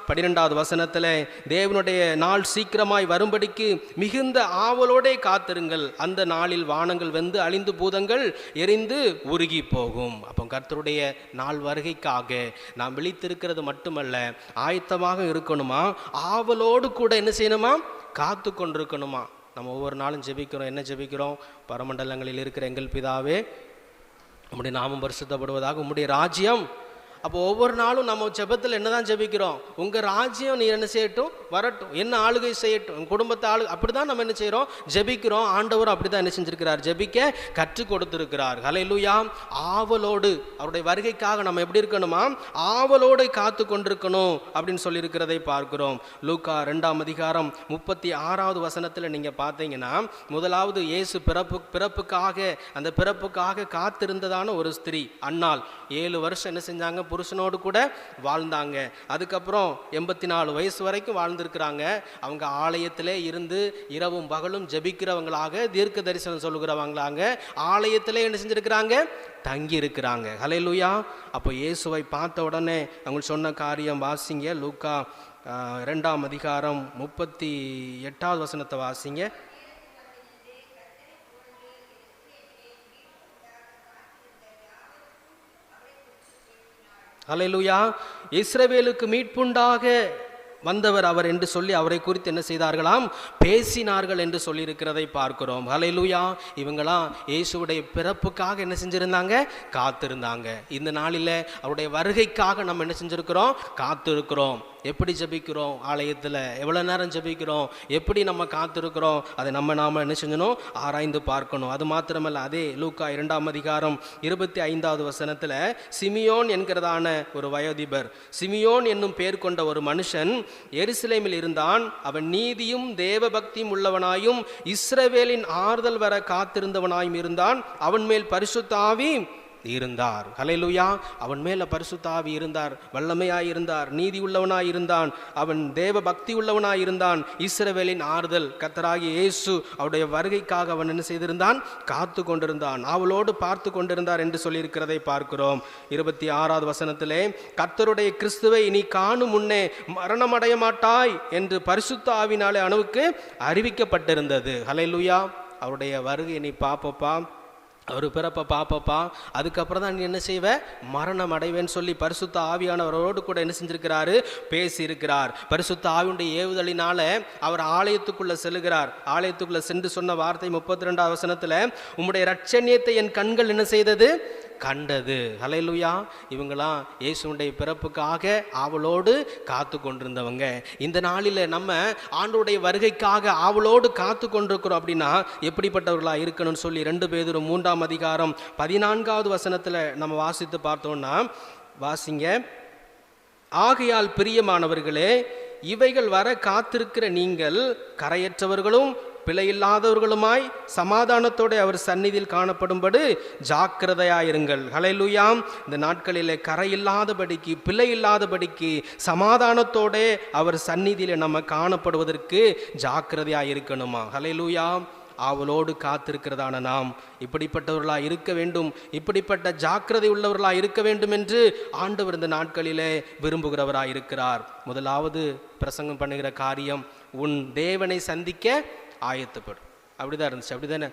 12வது வசனத்தில் தேவனுடைய நாள் சீக்கிரமாய் வரும்படிக்கு மிகுந்த ஆவலோடே காத்திருங்கள், அந்த நாளில் வானங்கள் வெந்து அழிந்து பூதங்கள் எரிந்து உருகி போகும். அப்போ கர்த்தருடைய நாள் வருகைக்காக நாம் விழித்திருக்கிறது மட்டுமல்ல, ஆயத்தமாக இருக்கணுமா, ஆவலோடு கூட என்ன செய்யணுமா, காத்து கொண்டிருக்கணுமா. நம்ம ஒவ்வொரு நாளும் ஜெபிக்கிறோம். என்ன ஜெபிக்கிறோம், பரமண்டலங்களில் இருக்கிற எங்கள் பிதாவே உம்முடைய நாமம் பரிசுத்தப்படுவதாக, உம்முடைய ராஜ்யம் அப்போ ஒவ்வொரு நாளும் நம்ம ஜெபத்தில் என்னதான் ஜெபிக்கிறோம்? உங்கள் ராஜ்யம் நீ என்ன செய்யட்டும், வரட்டும், என்ன ஆளுகை செய்யட்டும், உங்கள் குடும்பத்தை அப்படி தான் நம்ம என்ன செய்கிறோம், ஜெபிக்கிறோம். ஆண்டவர் அப்படி தான் என்ன செஞ்சிருக்கிறார், ஜெபிக்க கற்றுக் கொடுத்துருக்கிறார். ஹல்லேலூயா. ஆவலோடு அவருடைய வருகைக்காக நம்ம எப்படி இருக்கணுமா, ஆவலோடு காத்து கொண்டிருக்கணும் அப்படின்னு சொல்லியிருக்கிறதை பார்க்கிறோம். லூக்கா 2ஆம் அதிகாரம் 36வது வசனத்தில் நீங்கள் பார்த்தீங்கன்னா, முதலாவது இயேசு பிறப்புக்காக அந்த பிறப்புக்காக காத்திருந்ததான ஒரு ஸ்திரீ அன்னாள் 7 வருஷம் என்ன செஞ்சாங்க, புருஷனோடு கூட வாழ்ந்தாங்க. அதுக்கப்புறம் 84 வயசு வரைக்கும் வாழ்ந்திருக்கிறாங்க. அவங்க ஆலயத்திலே இருந்து இரவும் பகலும் ஜெபிக்கிறவங்களாக, தீர்க்க தரிசனம் சொல்லுகிறவங்களாக ஆலயத்திலே என்ன செஞ்சிருக்கிறாங்க, தங்கி இருக்கிறாங்க. ஹல்லேலூயா. அப்போ இயேசுவை பார்த்த உடனே அவங்க சொன்ன காரியம் வாசிங்க. லூக்கா 2ஆம் அதிகாரம் 38வது வசனத்தை வாசிங்க. ஹல்லேலூயா. இஸ்ரவேலுக்கு மீட்புண்டாக வந்தவர் அவர் என்று சொல்லி அவரை குறித்து என்ன செய்தார்களாம், பேசினார்கள் என்று சொல்லியிருக்கிறதை பார்க்கிறோம். ஹல்லேலூயா. இவங்களாம் இயேசுவுடைய பிறப்புக்காக என்ன செஞ்சிருந்தாங்க, காத்திருந்தாங்க. இந்த நாளில் அவருடைய வருகைக்காக நம்ம என்ன செஞ்சிருக்கிறோம், காத்திருக்கிறோம். எப்படி ஜெபிக்கிறோம், ஆலயத்தில் எவ்வளோ நேரம் ஜெபிக்கிறோம், எப்படி நம்ம காத்திருக்கிறோம், அதை நாம என்ன செஞ்சணும், ஆராய்ந்து பார்க்கணும். அது மாத்திரமல்ல, அதே லூக்கா 2ஆம் அதிகாரம் 25வது வசனத்தில் சிமியோன் என்கிறதான ஒரு வயோதிபர், சிமியோன் என்னும் பேர் கொண்ட ஒரு மனுஷன் எருசலேமில் இருந்தான். அவன் நீதியும் தேவ பக்தியும் உள்ளவனாயும் இஸ்ரவேலின் ஆறுதல் வர காத்திருந்தவனாயும் இருந்தான். அவன் மேல் பரிசுத்த ஆவி இருந்தார். ஹல்லேலூயா. அவன் மேல பரிசுத்த ஆவி இருந்தார், வல்லமையாய் இருந்தார், நீதி உள்ளவனாய் இருந்தான், அவன் தேவ பக்தி உள்ளவனாய் இருந்தான். இஸ்ரவேலின் ஆறுதல் கர்த்தராகிய இயேசு அவருடைய வருகைக்காக அவன் என்ன செய்திருந்தான், காத்து கொண்டிருந்தான், அவளோடு பார்த்து கொண்டிருந்தார் என்று சொல்லியிருக்கிறதை பார்க்கிறோம். 26வது வசனத்திலே, கர்த்தருடைய கிறிஸ்துவை நீ காணும் முன்னே மரணமடைய மாட்டாய் என்று பரிசுத்த ஆவினாலே அணுவுக்கு அறிவிக்கப்பட்டிருந்தது. ஹல்லேலூயா. அவருடைய வருகை நீ பாப்பப்பா, அவர் பிறப்பை பாப்பப்பா, அதுக்கப்புறம் தான் நீ என்ன செய்வ, மரணம் அடைவேன்னு சொல்லி பரிசுத்த ஆவியானவரோடு கூட என்ன செஞ்சிருக்கிறாரு, பேசியிருக்கிறார். பரிசுத்த ஆவியுடைய ஏவுதலினால அவர் ஆலயத்துக்குள்ள செல்லுகிறார். ஆலயத்துக்குள்ள சென்று சொன்ன வார்த்தை 32வது வசனத்தில், உம்முடைய இரட்சணியத்தை என் கண்கள் என்ன செய்தது, கண்டது. ஹல்லேலூயா. இவங்களாம் இயேசுடைய பிறப்புக்காக ஆவலோடு காத்து கொண்டிருந்தவங்க. இந்த நாளில் நம்ம ஆண்டவருடைய வருகைக்காக ஆவலோடு காத்து கொண்டிருக்கிறோம் அப்படின்னா எப்படிப்பட்டவர்களாக இருக்கணும்னு சொல்லி 2 பேதுரு 3ஆம் அதிகாரம் 14வது வசனத்தில் நம்ம வாசித்து பார்த்தோம்னா, வாசிங்க. ஆகையால் பிரியமானவர்களே, இவைகள் வர காத்திருக்கிற நீங்கள் கரையற்றவர்களும் பிழையில்லாதவர்களுமாய் சமாதானத்தோடு அவர் சந்நிதியில் காணப்படும்படி ஜாக்கிரதையாயிருங்கள். ஹல்லேலூயா. இந்த நாட்களில் கரையில்லாதபடிக்கு, பிழை இல்லாதபடிக்கு, சமாதானத்தோட அவர் சந்நிதியில் நம்ம காணப்படுவதற்கு ஜாக்கிரதையாயிருக்கணுமா. ஹல்லேலூயா. ஆவலோடு காத்திருக்கிறதான நாம் இப்படிப்பட்டவர்களாக இருக்க வேண்டும், இப்படிப்பட்ட ஜாக்கிரதை உள்ளவர்களாக இருக்க வேண்டும் என்று ஆண்டவர் இந்த நாட்களிலே விரும்புகிறவராக இருக்கிறார். முதலாவது பிரசங்கம் பண்ணுகிற காரியம், உன் தேவனை சந்திக்க ஆயத்தப்படு. அப்படிதான் இருந்துச்சு, அப்படிதானே?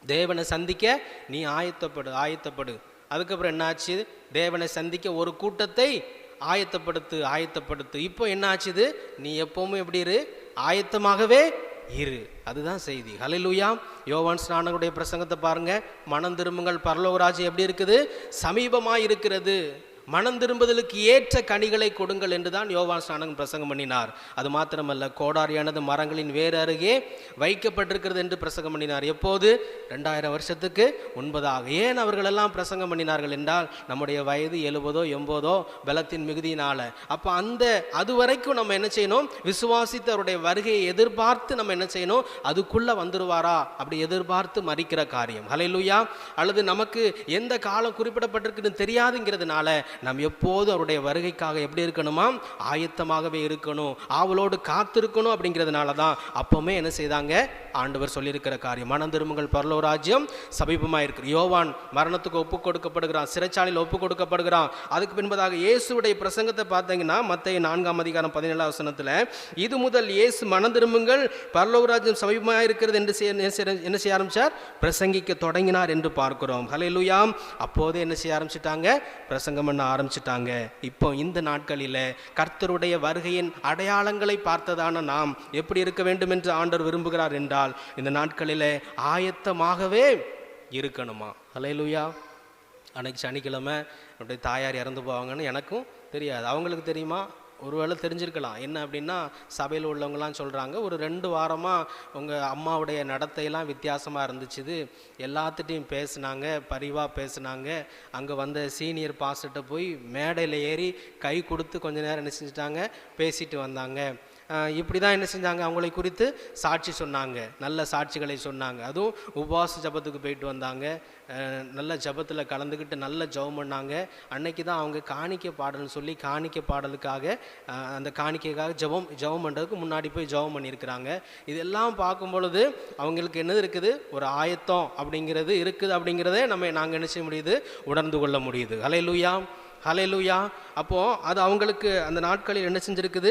தேவனை சந்திக்க நீ ஆயத்தப்படு. அதுக்கப்புறம் என்னாச்சு, தேவனை சந்திக்க ஒரு கூட்டத்தை ஆயத்தப்படுத்து. இப்போ என்னாச்சுது, நீ எப்பவுமே எப்படி இரு, ஆயத்தமாகவே இரு. அதுதான் செய்தி. ஹல்லேலூயா. யோவான் ஸ்நானனுடைய பிரசங்கத்தை பாருங்க. மனம் திரும்புங்கள், பரலோக ராஜ்யம் எப்படி இருக்குது, சமீபமாக இருக்கிறது, மனம் திரும்புதலுக்கு ஏற்ற கனிகளை கொடுங்கள் என்று தான் யோவான் ஸ்நானன் பிரசங்கம் பண்ணினார். அது மாத்திரமல்ல, கோடாரியானது மரங்களின் வேறு அருகே வைக்கப்பட்டிருக்கிறது என்று பிரசங்கம் பண்ணினார். எப்போது? 2000 வருஷத்துக்கு முன்பதாக. ஏன் அவர்கள் எல்லாம் பிரசங்கம் பண்ணினார்கள் என்றால், நம்முடைய வயது 70 80 பலத்தின் மிகுதியினால. அப்போ அது வரைக்கும் நம்ம என்ன செய்யணும், விசுவாசித்து அவருடைய வருகையை எதிர்பார்த்து நம்ம என்ன செய்யணும், அதுக்குள்ள வந்துருவாரா அப்படி எதிர்பார்த்து மறிக்கிற காரியம். ஹல்லேலூயா. அல்லது நமக்கு எந்த காலம் குறிப்பிடப்பட்டிருக்குன்னு தெரியாதுங்கிறதுனால நாம் எப்போதும் அவருடைய வருகைக்காக எப்படி இருக்கணுமா, ஆயத்தமாகவே இருக்கணும், ஆவலோடு காத்திருக்கணும். அப்படிங்கிறதுனால தான் அப்பவுமே என்ன செய்தாங்க, ஆண்டவர் சொல்லியிருக்கிற காரியம், மனம் திரும்புங்கள், பரலோக ராஜ்யம் சமீபமாக இருக்கு. யோவான் மரணத்துக்கு ஒப்பு கொடுக்கப்படுகிறான், சிறைச்சாலையில் ஒப்பு கொடுக்கப்படுகிறான். அதுக்கு பின்பதாக இயேசுடைய பிரசங்கத்தை பார்த்தீங்கன்னா, மத்தேயு 4ஆம் அதிகாரம் 17வது வசனத்தில், இது முதல் இயேசு மனம் திரும்புங்கள், பரலோக ராஜ்யம் சமீபமாக இருக்கிறது என்று என்ன செய்ய ஆரம்பிச்சார், பிரசங்கிக்க தொடங்கினார் என்று பார்க்கிறோம். ஹல்லேலூயா. அப்போதே என்ன செய்ய ஆரம்பிச்சிட்டாங்க, பிரசங்கம் பண்ண ஆரம்பிச்சிட்டாங்க. இப்போ இந்த நாட்களில் கர்த்தருடைய வருகையின் அடையாளங்களை பார்த்ததான நாம் எப்படி இருக்க வேண்டும் என்று ஆண்டவர் விரும்புகிறார் என்றால், இந்த நாட்களில் ஆயத்தமாகவே இருக்கணுமா. ஹல்லேலூயா. அன்றைக்கி சனிக்கிழமை அப்படியே தாயார் இறந்து போவாங்கன்னு எனக்கும் தெரியாது. அவங்களுக்கு தெரியுமா? ஒருவேளை தெரிஞ்சிருக்கலாம். என்ன அப்படின்னா, சபையில் உள்ளவங்களாம் சொல்கிறாங்க, ஒரு 2 வாரமாக உங்கள் அம்மாவுடைய நடத்தையெல்லாம் வித்தியாசமாக இருந்துச்சு, எல்லாத்துட்டையும் பேசுனாங்க, பரிவாக பேசுனாங்க. அங்கே வந்த சீனியர் பாஸ்டர்கிட்ட போய் மேடையில் ஏறி கை கொடுத்து கொஞ்ச நேரம் என்ன செஞ்சுட்டாங்க, பேசிட்டு வந்தாங்க. இப்படி தான் என்ன செஞ்சாங்க, அவங்களை குறித்து சாட்சி சொன்னாங்க, நல்ல சாட்சிகளை சொன்னாங்க. அதுவும் உபவாச ஜபத்துக்கு போயிட்டு வந்தாங்க, நல்ல ஜபத்தில் கலந்துக்கிட்டு நல்ல ஜெபம் பண்ணாங்க. அன்னைக்கு தான் அவங்க காணிக்கை பாடல்னு சொல்லி காணிக்கை பாடலுக்காக அந்த காணிக்கைக்காக ஜெபம் பண்ணுறதுக்கு முன்னாடி போய் ஜெபம் பண்ணியிருக்கிறாங்க. இதெல்லாம் பார்க்கும் பொழுது அவங்களுக்கு என்னது இருக்குது, ஒரு ஆயத்தம் அப்படிங்கிறது இருக்குது. அப்படிங்கிறதே நாங்கள் என்ன செய்ய முடியுது, உணர்ந்து கொள்ள முடியுது. ஹல்லேலூயா, ஹல்லேலூயா. அப்போது அது அவங்களுக்கு அந்த நாட்களில் என்ன செஞ்சுருக்குது,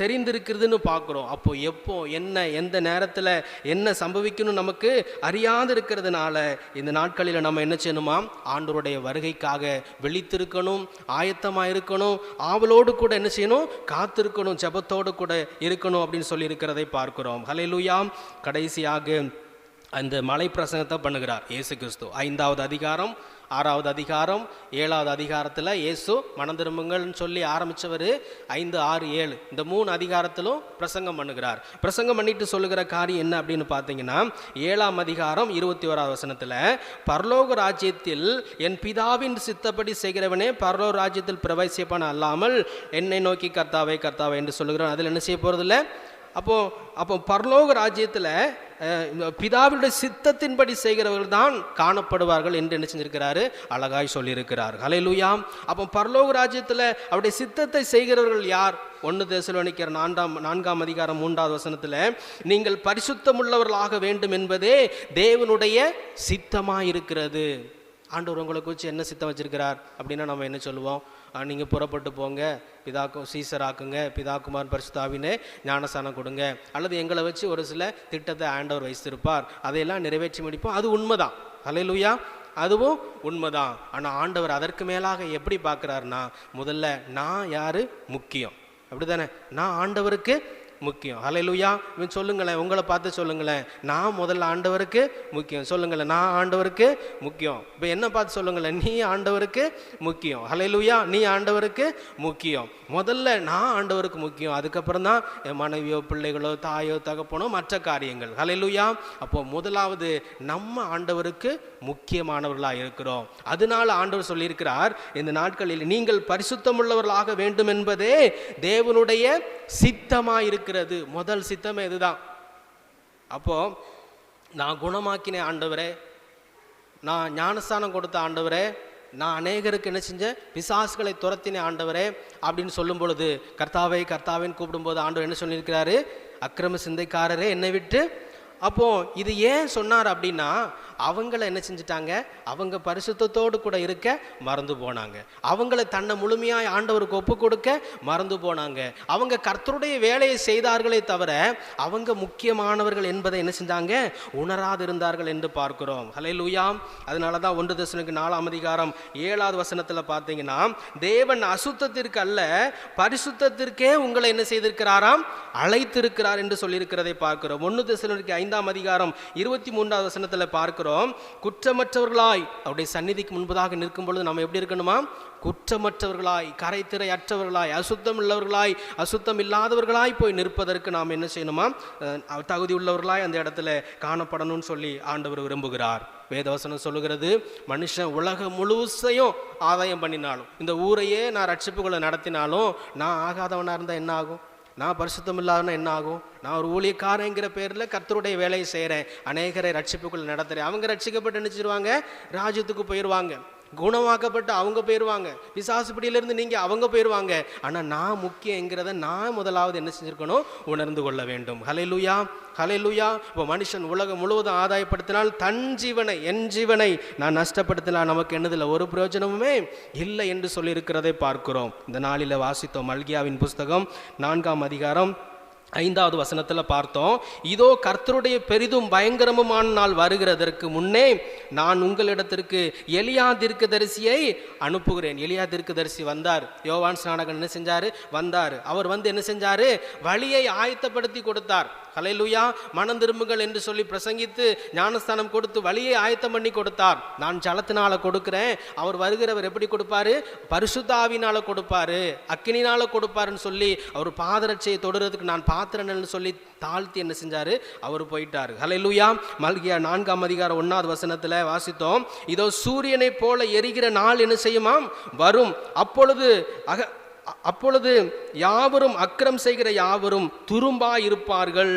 தெரிந்திருக்கிறதுன்னு பார்க்குறோம். அப்போது எப்போ என்ன எந்த நேரத்தில் என்ன சம்பவிக்கணும் நமக்கு அறியாது இருக்கிறதுனால இந்த நாட்களில் நம்ம என்ன செய்யணுமா, ஆண்டவருடைய வருகைக்காக விழித்திருக்கணும், ஆயத்தமாக இருக்கணும், ஆவலோடு கூட என்ன செய்யணும், காத்திருக்கணும், ஜெபத்தோடு கூட இருக்கணும் அப்படின்னு சொல்லி இருக்கிறதை பார்க்கிறோம். ஹல்லேலூயா. கடைசியாக அந்த மலை பிரசங்கத்தை பண்ணுகிறார் இயேசு கிறிஸ்து. 5வது அதிகாரம், 6வது அதிகாரம், 7வது அதிகாரத்தில் இயேசு மனம் திரும்புங்கள்னு சொல்லி ஆரம்பித்தவர் 5, 6, 7 இந்த 3 அதிகாரத்திலும் பிரசங்கம் பண்ணுகிறார். பிரசங்கம் பண்ணிட்டு சொல்லுகிற காரியம் என்ன அப்படின்னு பார்த்தீங்கன்னா, 7ஆம் அதிகாரம் 21வது வசனத்தில், பரலோக ராஜ்யத்தில் என் பிதாவின் சித்தப்படி செய்கிறவனே பரலோக ராஜ்யத்தில் பிரவேசிப்பான், அல்லாமல் என்னை நோக்கி கர்த்தாவே கர்த்தாவே என்று சொல்லுகிறான். அதில் என்ன செய்ய போகிறதில்ல. அப்போ பரலோக ராஜ்யத்தில் பிதாவினுடைய சித்தத்தின்படி செய்கிறவர்கள் தான் காணப்படுவார்கள் என்று என்ன செஞ்சிருக்கிறாரு, அழகாய் சொல்லியிருக்கிறார். ஹல்லேலூயா. அப்போ பரலோக ராஜ்யத்தில் அவருடைய சித்தத்தை செய்கிறவர்கள் யார்? 1 தெசலோனிக்கர் 4ஆம் அதிகாரம் 3வது வசனத்தில், நீங்கள் பரிசுத்தமுள்ளவர்களாக வேண்டும் என்பதே தேவனுடைய சித்தமாக இருக்கிறது. ஆண்டவர் உங்களை குறித்து என்ன சித்தம் வச்சிருக்கிறார் அப்படின்னா நம்ம என்ன சொல்லுவோம், நீங்கள் புறப்பட்டு போங்க, சீசராக்குங்க, பிதாகுமார் பரிசுத்தாவினே ஞானஸ்தானம் கொடுங்க, அல்லது எங்களை வச்சு ஒரு சில திட்டத்தை ஆண்டவர் வைத்திருப்பார், அதையெல்லாம் நிறைவேற்றி முடிப்போம். அது உண்மைதான். ஹல்லேலூயா, அதுவும் உண்மைதான். ஆனால் ஆண்டவர் அதற்கு மேலாக எப்படி பார்க்குறாருன்னா, முதல்ல நான் யார் முக்கியம், அப்படி தானே? நான் ஆண்டவருக்கு முக்கியம். ஹல்லேலூயா. சொல்லுங்களேன், உங்களை பார்த்து சொல்லுங்களேன், நான் முதல்ல ஆண்டவருக்கு முக்கியம். சொல்லுங்களேன், நான் ஆண்டவருக்கு முக்கியம். இப்போ என்ன பார்த்து சொல்லுங்களேன், நீ ஆண்டவருக்கு முக்கியம். ஹல்லேலூயா, நீ ஆண்டவருக்கு முக்கியம். முதல்ல நான் ஆண்டவருக்கு முக்கியம், அதுக்கப்புறம் தான் என் மனைவியோ பிள்ளைகளோ தாயோ தகப்பனோ மற்ற காரியங்கள். ஹல்லேலூயா. அப்போ முதலாவது நம்ம ஆண்டவருக்கு முக்கியமானவர்களாக இருக்கிறோம். அதனால ஆண்டவர் சொல்லியிருக்கிறார், இந்த நாட்களில் நீங்கள் பரிசுத்தமுள்ளவர்களாக வேண்டும் என்பதே தேவனுடைய சித்தமாக இருக்கிறது. முதல் சித்தமே இதுதான். அப்போ நான் குணமாக்கின ஆண்டவரே, நான் ஞானஸ்தானம் கொடுத்த ஆண்டவரே, நான் அநேகருக்கு என்ன செஞ்சேன், பிசாசுகளை துரத்தின ஆண்டவரே அப்படின்னு சொல்லும் பொழுது, கர்த்தாவை கர்த்தாவின்னு கூப்பிடும்போது ஆண்டவர் என்ன சொல்லியிருக்கிறாரு, அக்கிரம சிந்தைக்காரரே என்னை விட்டு. அப்போ இது ஏன் சொன்னார் அப்படின்னா, அவங்கள என்ன செஞ்சிட்டாங்க, அவங்க பரிசுத்தத்தோடு கூட இருக்க மறந்து போனாங்க, அவங்கள தன்னை முழுமையாய் ஆண்டவருக்கு ஒப்பு கொடுக்க மறந்து போனாங்க, அவங்க கர்த்தருடைய வேலையை செய்தார்களே தவிர அவங்க முக்கியமானவர்கள் என்பதை என்ன செஞ்சாங்க, உணராது இருந்தார்கள் என்று பார்க்கிறோம். ஹல்லேலூயா. அதனால தான் 1 தெசலோனிக்கர் 4ஆம் அதிகாரம் 7வது வசனத்தில் பார்த்தீங்கன்னா, தேவன் அசுத்தத்திற்கு அல்ல பரிசுத்தத்திற்கே உங்களை என்ன செய்திருக்கிறாராம், அழைத்திருக்கிறார் என்று சொல்லியிருக்கிறதை பார்க்கிறோம். 1 தெசலோனிக்கர் 5ஆம் அதிகாரம் 23வது வசனத்தில் பார்க்கிறோம், குற்றமற்றவர்களாய் அவருடைய சந்நிதிக்கு முன்பதாக நிற்கும் பொழுது நம்ம எப்படி இருக்கணுமா, குற்றமற்றவர்களாய், கரைத்திரை அற்றவர்களாய், அசுத்தம் உள்ளவர்களாய், அசுத்தம் இல்லாதவர்களாய் போய் நிற்பதற்கு நாம் என்ன செய்யணுமா, தகுதி உள்ளவர்களாய் அந்த இடத்துல காணப்படணும்னு சொல்லி ஆண்டவர் விரும்புகிறார். வேதவசனம் சொல்லுகிறது, மனுஷன் உலகம் முழுசையும் ஆதாயம் பண்ணினாலும், இந்த ஊரையே நான் ரட்சிப்புகளை நடத்தினாலும், நான் ஆகாதவனாக இருந்தால் என்ன ஆகும், நான் பரிசுத்தம் இல்லாதனா என்ன ஆகும், நான் ஒரு ஊழியக்காரங்கிற பேரில் கர்த்தருடைய வேலையை செய்கிறேன், அநேகரை ரட்சிப்புக்குள் நடத்துகிறேன், அவங்க ரட்சிக்கப்பட்டு நினைச்சிருவாங்க, ராஜ்யத்துக்கு போயிடுவாங்க, குணமாக்கப்பட்டு அவங்க போயிடுவாங்க, பிசாசுபடியிலிருந்து நீங்கள் அவங்க போயிடுவாங்க. ஆனால் நான் முக்கியங்கிறத நான் முதலாவது என்ன செஞ்சுருக்கணும், உணர்ந்து கொள்ள வேண்டும். ஹல்லேலூயா, ஹல்லேலூயா. இப்போ மனுஷன் உலகம் முழுவதும் ஆதாயப்படுத்தினால் தன் ஜீவனை, என் ஜீவனை நான் நஷ்டப்படுத்தினால் நமக்கு என்னதில் ஒரு பிரயோஜனமுமே இல்லை என்று சொல்லியிருக்கிறதை பார்க்கிறோம். இந்த நாளில் வாசித்தோம் மல்கியாவின் புஸ்தகம் 4ஆம் அதிகாரம் 5வது வசனத்தில் பார்த்தோம், இதோ கர்த்தருடைய பெரிதும் பயங்கரமுமான நாள் வருகிறதற்கு முன்னே நான் உங்களிடத்திற்கு எலியா தீர்க்கதரிசியை அனுப்புகிறேன். எலியா தீர்க்கதரிசி வந்தார், யோவான் ஸ்நானகன் என்ன செஞ்சார், வந்தார். அவர் வந்து என்ன செஞ்சார், வழியை ஆயத்தப்படுத்தி கொடுத்தார். ஹல்லேலூயா. மனம் திரும்புங்கள் என்று சொல்லி பிரசங்கித்து ஞானஸ்தானம் கொடுத்து வழியை ஆயத்தம் பண்ணி கொடுத்தார். நான் ஜலத்தினால கொடுக்கிறேன், அவர் வருகிறவர் எப்படி கொடுப்பாரு? பரிசுத்த ஆவியினால கொடுப்பாரு, அக்கினினால கொடுப்பாருன்னு சொல்லி அவர் பாதரட்சையை தொடுறதுக்கு நான் பாத்திரன்னு சொல்லி தாழ்த்தி என்ன செஞ்சாரு? அவர் போயிட்டாரு. ஹல்லேலூயா. மல்கியா 4ஆம் அதிகாரம் 1வது வசனத்துல வாசித்தோம், இதோ சூரியனை போல எரிகிற நாள் என்ன செய்யுமாம்? வரும். அப்பொழுது யாவரும் அக்கிரம் செய்கிற யாவரும் துரும்பாய் இருப்பார்கள்.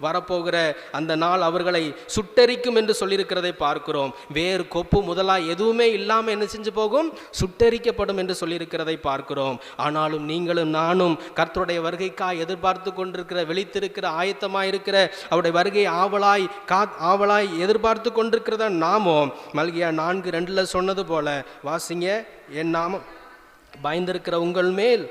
வரப்போகிற அந்த நாள் அவர்களை சுட்டெரிக்கும் என்று சொல்லியிருக்கிறதை பார்க்கிறோம். வேறு கொப்பு முதலாய் எதுவுமே இல்லாமல் என்ன செஞ்சு போகும்? சுட்டெரிக்கப்படும் என்று சொல்லியிருக்கிறதை பார்க்கிறோம். ஆனாலும் நீங்களும் நானும் கர்த்தருடைய வருகைக்காய் எதிர்பார்த்து கொண்டிருக்கிற, விழித்திருக்கிற, ஆயத்தமாயிருக்கிற, அவருடைய வருகை ஆவலாய் எதிர்பார்த்து கொண்டிருக்கிறத நாமோ மல்கியா 4:2 சொன்னது போல வாசிங்க, என் நாமம் பயந்திருக்கிற உங்கள் மேல்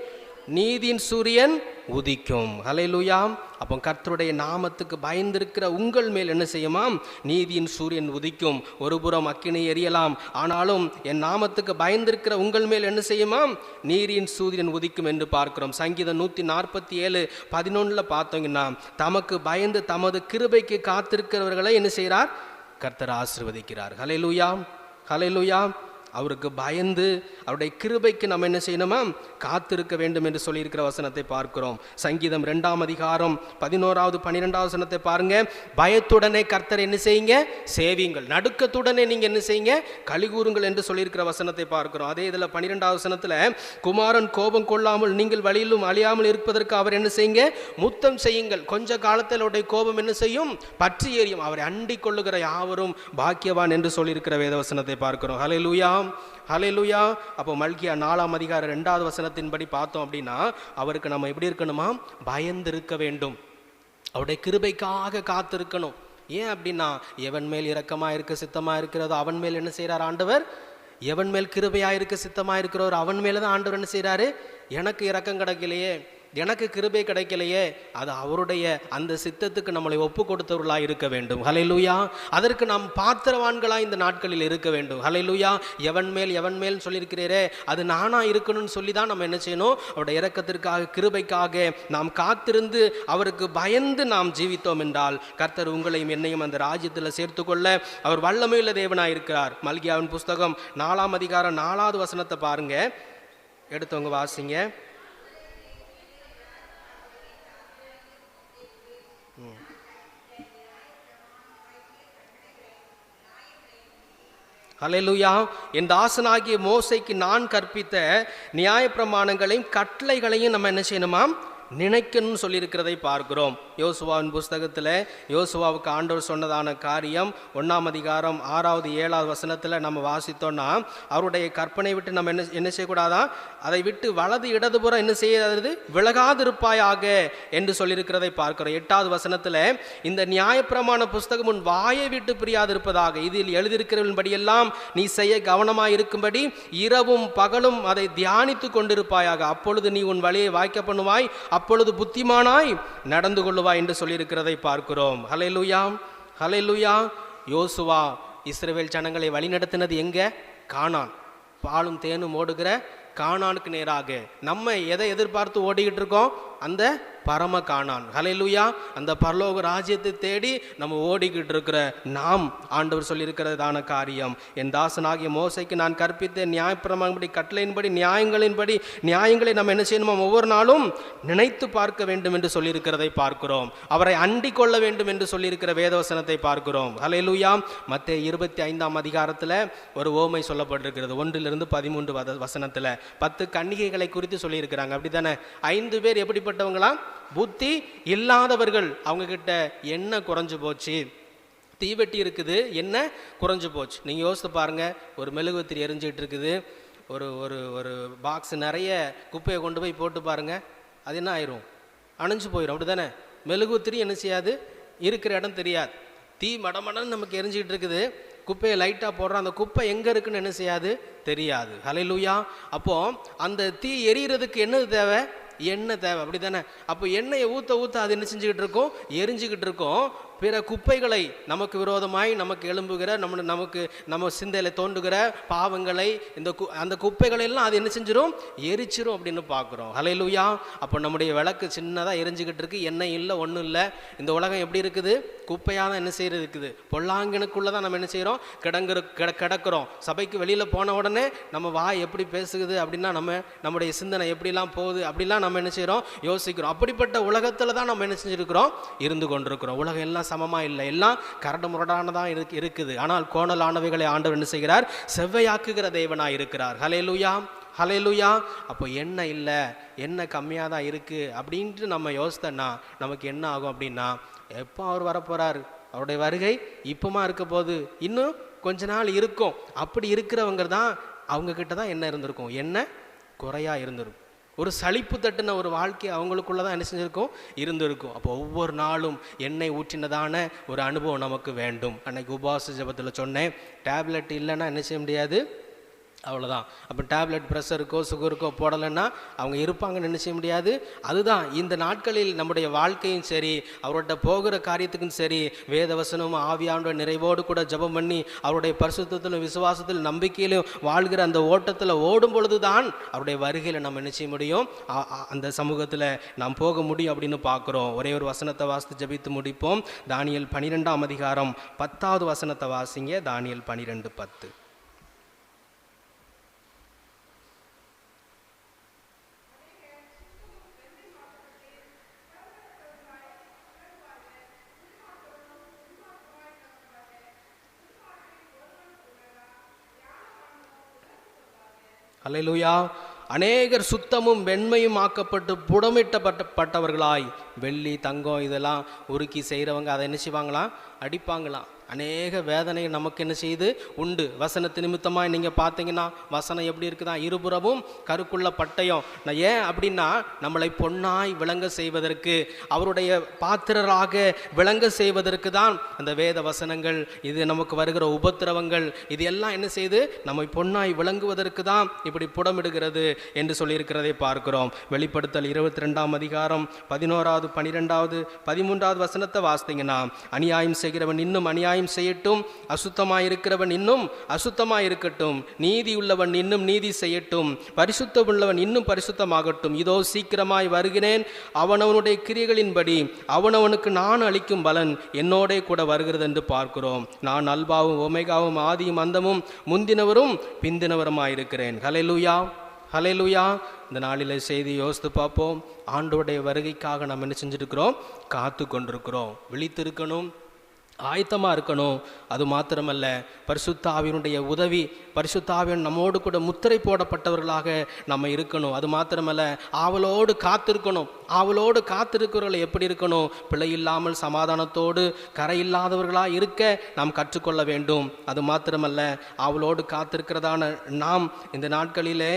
நீதியின் சூரியன் உதிக்கும். ஹல்லேலூயா. அப்போ கர்த்தருடைய நாமத்துக்கு பயந்திருக்கிற உங்கள் மேல் என்ன செய்யுமாம்? நீதியின் சூரியன் உதிக்கும். ஒரு புறம் அக்கினி எரியலாம், ஆனாலும் என் நாமத்துக்கு பயந்திருக்கிற உங்கள் மேல் என்ன செய்யுமாம்? நீதியின் சூரியன் உதிக்கும் என்று பார்க்கிறோம். சங்கீதம் 147:11 பார்த்தோங்கன்னா, தமக்கு பயந்து தமது கிருபைக்கு காத்திருக்கிறவர்களை என்ன செய்கிறார்? கர்த்தர் ஆசீர்வதிக்கிறார். ஹல்லேலூயா, ஹல்லேலூயா. அவருக்கு பயந்து அவருடைய கிருபைக்கு நம்ம என்ன செய்யணுமா? காத்திருக்க வேண்டும் என்று சொல்லியிருக்கிற வசனத்தை பார்க்கிறோம். சங்கீதம் 2ஆம் அதிகாரம் 11வது 12வது வசனத்தை பாருங்க. பயத்துடனே கர்த்தர் என்ன செய்யுங்க? சேவியுங்கள். நடுக்கத்துடனே நீங்க என்ன செய்யுங்க? கலிகூறுங்கள் என்று சொல்லியிருக்கிற வசனத்தை பார்க்கிறோம். அதே இதில் 12வது வசனத்துல, குமாரன் கோபம் கொள்ளாமல் நீங்கள் வழியிலும் அழியாமல் இருப்பதற்கு அவர் என்ன செய்யுங்க? முத்தம் செய்யுங்கள். கொஞ்ச காலத்தில் அவருடைய கோபம் என்ன செய்யும்? பற்றி எரியும். அவரை அண்டிக் கொள்ளுகிற யாவரும் பாக்கியவான் என்று சொல்லியிருக்கிற வேதவசனத்தை பார்க்கிறோம். ஹல்லேலூயா, ஹல்லேலூயா. அப்போ மல்கியா 4ஆம் அதிகாரம் 2வது வசனத்தின்படி பார்த்தோம் அப்படின்னா, அவருக்கு நம்ம எப்படி இருக்கணுமா? பயந்து இருக்க வேண்டும். அவருடைய கிருபைக்காக காத்திருக்கணும். ஏன் அப்படின்னா, எவன் மேல் இரக்கமா இருக்க சித்தமா இருக்கிறதோ அவன் மேல் என்ன செய்யறார் ஆண்டவர்? எவன் மேல் கிருபையா இருக்க சித்தமா இருக்கிறவர் அவன் மேலதான் ஆண்டவர் என்ன செய்யறாரு? எனக்கு இரக்கம் கிடைக்கலையே, எனக்கு கிருபை கிடைக்கலையே, அது அவருடைய அந்த சித்தத்துக்கு நம்மளை ஒப்பு கொடுத்தவர்களாக இருக்க வேண்டும். ஹல்லேலூயா. அதற்கு நாம் பாத்திரவான்களாக இந்த நாட்களில் இருக்க வேண்டும். ஹல்லேலூயா. எவன் மேல் சொல்லியிருக்கிறீரே, அது நானா இருக்கணும்னு சொல்லி தான் நம்ம என்ன செய்யணும்? அவருடைய இரக்கத்திற்காக, கிருபைக்காக நாம் காத்திருந்து அவருக்கு பயந்து நாம் ஜீவித்தோம் என்றால் கர்த்தர் உங்களையும் என்னையும் அந்த ராஜ்யத்தில் சேர்த்துக்கொள்ள அவர் வல்லமையுள்ள தேவனாக இருக்கிறார். மல்கியாவின் புஸ்தகம் 4ஆம் அதிகாரம் 4வது வசனத்தை பாருங்க, எடுத்தவங்க வாசிங்க. ஹல்லேலூயா. என் தாசனாகிய மோசேக்கு நான் கற்பித்த நியாயப்பிரமாணங்களையும் கட்டளைகளையும் நம்ம என்ன செய்யணுமாம்? நினைக்கணும்னு சொல்லியிருக்கிறதை பார்க்கிறோம். யோசுவாவின் புஸ்தகத்தில் யோசுவாவுக்கு ஆண்டவர் சொன்னதான காரியம் 1ஆம் அதிகாரம் 6வது 7வது வசனத்தில் நம்ம வாசித்தோம்னா, அவருடைய கற்பனை விட்டு நம்ம என்ன செய்யக்கூடாதான்? அதை விட்டு வலது இடதுபுறம் என்ன செய்யாது? விலகாதிருப்பாயாக என்று சொல்லியிருக்கிறதை பார்க்கிறோம். 8வது வசனத்தில், இந்த நியாயப்பிரமாண புஸ்தகம் உன் வாயை விட்டு பிரியாதிருப்பதாக, இதில் எழுதியிருக்கிறபடியெல்லாம் நீ செய்ய கவனமாக இருக்கும்படி இரவும் பகலும் அதை தியானித்து கொண்டிருப்பாயாக, அப்பொழுது நீ உன் வழியை வாய்க்க பண்ணுவாய், அப்பொழுது புத்திமானாய் நடந்து கொள்ளுவாய் என்று சொல்லியிருக்கிறதை பார்க்கிறோம். ஹல்லேலூயா, ஹல்லேலூயா. யோசுவா இஸ்ரவேல் ஜனங்களை வழிநடத்தினது எங்க? கானான், பாலும் தேனும் ஓடுகிற கானானுக்கு நேராக. நம்ம எதை எதிர்பார்த்து ஓடிக்கிட்டு இருக்கோம்? அந்த பரம கானான். ஹல்லேலூயா. அந்த பரலோக ராஜ்யத்தை தேடி நம்ம ஓடிக்கிட்டு இருக்கிற நாம் ஆண்டவர் சொல்லியிருக்கிறதான காரியம், என் தாசனாகிய மோசைக்கு நான் கற்பித்த நியாயப்பிரமாணப்படி கட்டளையின்படி நியாயங்களை நம்ம என்ன செய்யணுமா? ஒவ்வொரு நாளும் நினைத்து பார்க்க வேண்டும் என்று சொல்லியிருக்கிறதை பார்க்கிறோம். அவரை அண்டிக் கொள்ள வேண்டும் என்று சொல்லியிருக்கிற வேதவசனத்தை பார்க்கிறோம். ஹல்லேலூயா. மத்தேயு 25ஆம் அதிகாரத்தில் ஒரு ஓமை சொல்லப்பட்டிருக்கிறது. 1லிருந்து 13 வசனத்தில் 10 கன்னிகைகளை குறித்து சொல்லியிருக்கிறாங்க. அப்படித்தானே? 5 பேர் எப்படிப்பட்டவங்களா? புத்தி இல்லாதவர்கள். அவங்க கிட்ட என்ன குறைஞ்சு போச்சு? தீவெட்டி இருக்குது, என்ன குறைஞ்சு போச்சு? நீங்கள் யோசித்து பாருங்க. ஒரு மெழுகுவர்த்தி எரிஞ்சிட்டு இருக்குது, ஒரு ஒரு ஒரு பாக்ஸ் நிறைய குப்பையை கொண்டு போய் போட்டு பாருங்க, அது என்ன ஆயிரும்? அணைஞ்சு போயிடும். அப்படி தானே? மெழுகுவர்த்தி என்ன செய்யாது? இருக்கிற இடம் தெரியாது. தீ மடமடன்னு நமக்கு எரிஞ்சிக்கிட்டு இருக்குது, குப்பையை லைட்டாக போடுறோம், அந்த குப்பை எங்கே இருக்குன்னு என்ன செய்யாது? தெரியாது. ஹல்லேலூயா. அப்போ அந்த தீ எரிகிறதுக்கு என்ன தேவை? எண்ணெய் தேவை. அப்படி தானே? அப்போ எண்ணெயை ஊற்ற அது என்ன செஞ்சுக்கிட்டு இருக்கோம்? எரிஞ்சுக்கிட்டு இருக்கோம். பிற குப்பைகளை நமக்கு விரோதமாய் நமக்கு எழும்புகிற நம்ம சிந்தையில் தோன்றுகிற பாவங்களை அந்த குப்பைகளை எல்லாம் அது என்ன செஞ்சிடும், எரிச்சிரும் அப்படின்னு பார்க்குறோம். ஹல்லேலூயா. அப்போ நம்முடைய விளக்கு சின்னதாக எரிஞ்சுக்கிட்டு இருக்கு, எண்ணெய் இல்லை, ஒன்றும் இல்லை. இந்த உலகம் எப்படி இருக்குது, குப்பையாக தான் என்ன செய்யறது இருக்குது, பொல்லாங்கனுக்குள்ளே தான் நம்ம என்ன செய்கிறோம், கிடக்கிறோம். சபைக்கு வெளியில் போன உடனே நம்ம வாய் எப்படி பேசுகுது அப்படின்னா நம்முடைய சிந்தனை எப்படிலாம் போகுது அப்படிலாம் நம்ம என்ன செய்கிறோம், யோசிக்கிறோம். அப்படிப்பட்ட உலகத்தில் தான் நம்ம என்ன செஞ்சுருக்கிறோம், இருந்து கொண்டிருக்கிறோம். உலகம் எல்லாம் சமமாக இல்லை, எல்லாம் கரடு முரடானதான் இருக்குது. ஆனால் கோணலானவைகளை ஆண்டவர் என்ன செய்கிறார், செவ்வையாக்குகிற தேவனாக இருக்கிறார். ஹல்லேலூயா, ஹல்லேலூயா. அப்போ எண்ணெய் இல்லை, எண்ணெய் கம்மியாக தான் இருக்குது அப்படின்ட்டு நம்ம யோசித்தோன்னா நமக்கு என்ன ஆகும் அப்படின்னா, எப்போ அவர் வரப்போகிறார், அவருடைய வருகை இப்போமா இருக்க போது, இன்னும் கொஞ்ச நாள் இருக்கும். அப்படி இருக்கிறவங்க தான், அவங்கக்கிட்ட தான் என்ன இருந்திருக்கும், எண்ணெய் குறையாக இருந்திருக்கும். ஒரு சலிப்பு தட்டுன ஒரு வாழ்க்கை அவங்களுக்குள்ள தான் என்ன செஞ்சுருக்கும், இருந்திருக்கும். அப்போ ஒவ்வொரு நாளும் எண்ணெய் ஊற்றினதான ஒரு அனுபவம் நமக்கு வேண்டும். அன்னைக்கு உபவாச ஜெபத்தில் சொன்னேன், டேப்லெட் இல்லைன்னா என்ன செய்ய முடியாது, அவ்வளோதான். அப்போ டேப்லெட் ப்ரெஷருக்கோ சுகருக்கோ போடலைன்னா அவங்க இருப்பாங்கன்னு என்ன செய்ய முடியாது. அதுதான் இந்த நாட்களில் நம்முடைய வாழ்க்கையும் சரி, அவர்கிட்ட போகிற காரியத்துக்கும் சரி, வேதவசனமும் ஆவியானோட நிறைவோடு கூட ஜெபம் பண்ணி அவருடைய பரிசுத்தத்திலும் விசுவாசத்திலும் நம்பிக்கையிலும் வாழ்கிற அந்த ஓட்டத்தில் ஓடும் பொழுது தான் அவருடைய வருகையில் நம்ம என்ன செய்ய முடியும், அந்த சமூகத்தில் நாம் போக முடியும் அப்படின்னு பார்க்குறோம். ஒரே ஒரு வசனத்தை வாசித்து ஜெபித்து முடிப்போம். தானியேல் 12ஆம் அதிகாரம் 10வது வசனத்தை வாசிங்க. தானியேல் 12:10. அல்லேலூயா. அநேகர் சுத்தமும் வெண்மையும் ஆக்கப்பட்டு புடமிட்டப்பட்டவர்களாய், வெள்ளி தங்கம் இதெல்லாம் உருக்கி செய்கிறவங்க அதை என்ன செய்வாங்களாம், அடிப்பாங்களாம். அநேக வேதனை நமக்கு என்ன செய்யுது உண்டு. வசனத்து நிமித்தமாக நீங்கள் பார்த்தீங்கன்னா வசனம் எப்படி இருக்குதா, இருபுறமும் கருக்குள்ள பட்டயம். நான் ஏன் அப்படின்னா, நம்மளை பொன்னாய் விளங்க செய்வதற்கு, அவருடைய பாத்திரராக விளங்க செய்வதற்கு தான் அந்த வேத வசனங்கள். இது நமக்கு வருகிற உபத்திரவங்கள் இது எல்லாம் என்ன செய்து நம்மை பொன்னாய் விளங்குவதற்கு தான் இப்படி புடமிடுகிறது என்று சொல்லியிருக்கிறதை பார்க்கிறோம். வெளிப்படுத்தல் 22ஆம் அதிகாரம் 11வது 12வது 13வது வசனத்தை வாசித்தீங்கன்னா, அநியாயம் செய்கிறவன் இன்னும் அநியாயம் செய்யட்டும், அசுத்தமாயிருக்கிறவன் இன்னும் அசுத்தமாயிருக்கட்டும், நீதி உள்ளவன் இன்னும் நீதி செய்யட்டும், பரிசுத்தம் உள்ளவன் இன்னும் பரிசுத்தமாகட்டும். இதோ சீக்கிரமாய் வருகிறேன், அவனவனுடைய கிரியைகளின்படி அவனவனுக்கு நான் அளிக்கும் பலன் என்னோடே கூட வருகிறது என்று பார்க்கிறோம். நான் அல்பாவும் ஒமேகாவும் ஆதியும் அந்தமும் முந்தினவரும் பிந்தினவருமாயிருக்கிறேன். ஹல்லேலூயா, ஹல்லேலூயா. இந்த நாளில் செய்தி யோசித்து பார்ப்போம். ஆண்டவருடைய வருகைக்காக நம்ம என்ன செஞ்சுருக்கிறோம், காத்து கொண்டிருக்கிறோம். விழித்திருக்கணும், ஆயத்தமாக இருக்கணும். அது மாத்திரமல்ல, பரிசுத்த ஆவியினுடைய உதவி, பரிசுத்த ஆவியின் நம்மோடு கூட முத்திரை போடப்பட்டவர்களாக நம்ம இருக்கணும். அது மாத்திரமல்ல, ஆவலோடு காத்திருக்கணும். ஆவலோடு காத்திருக்கிறவர்களை எப்படி இருக்கணும், பிழை இல்லாமல் சமாதானத்தோடு கரையில்லாதவர்களாக இருக்க நாம் கற்றுக்கொள்ள வேண்டும். அது மாத்திரமல்ல, ஆவலோடு காத்திருக்கிறதான நாம் இந்த நாட்களிலே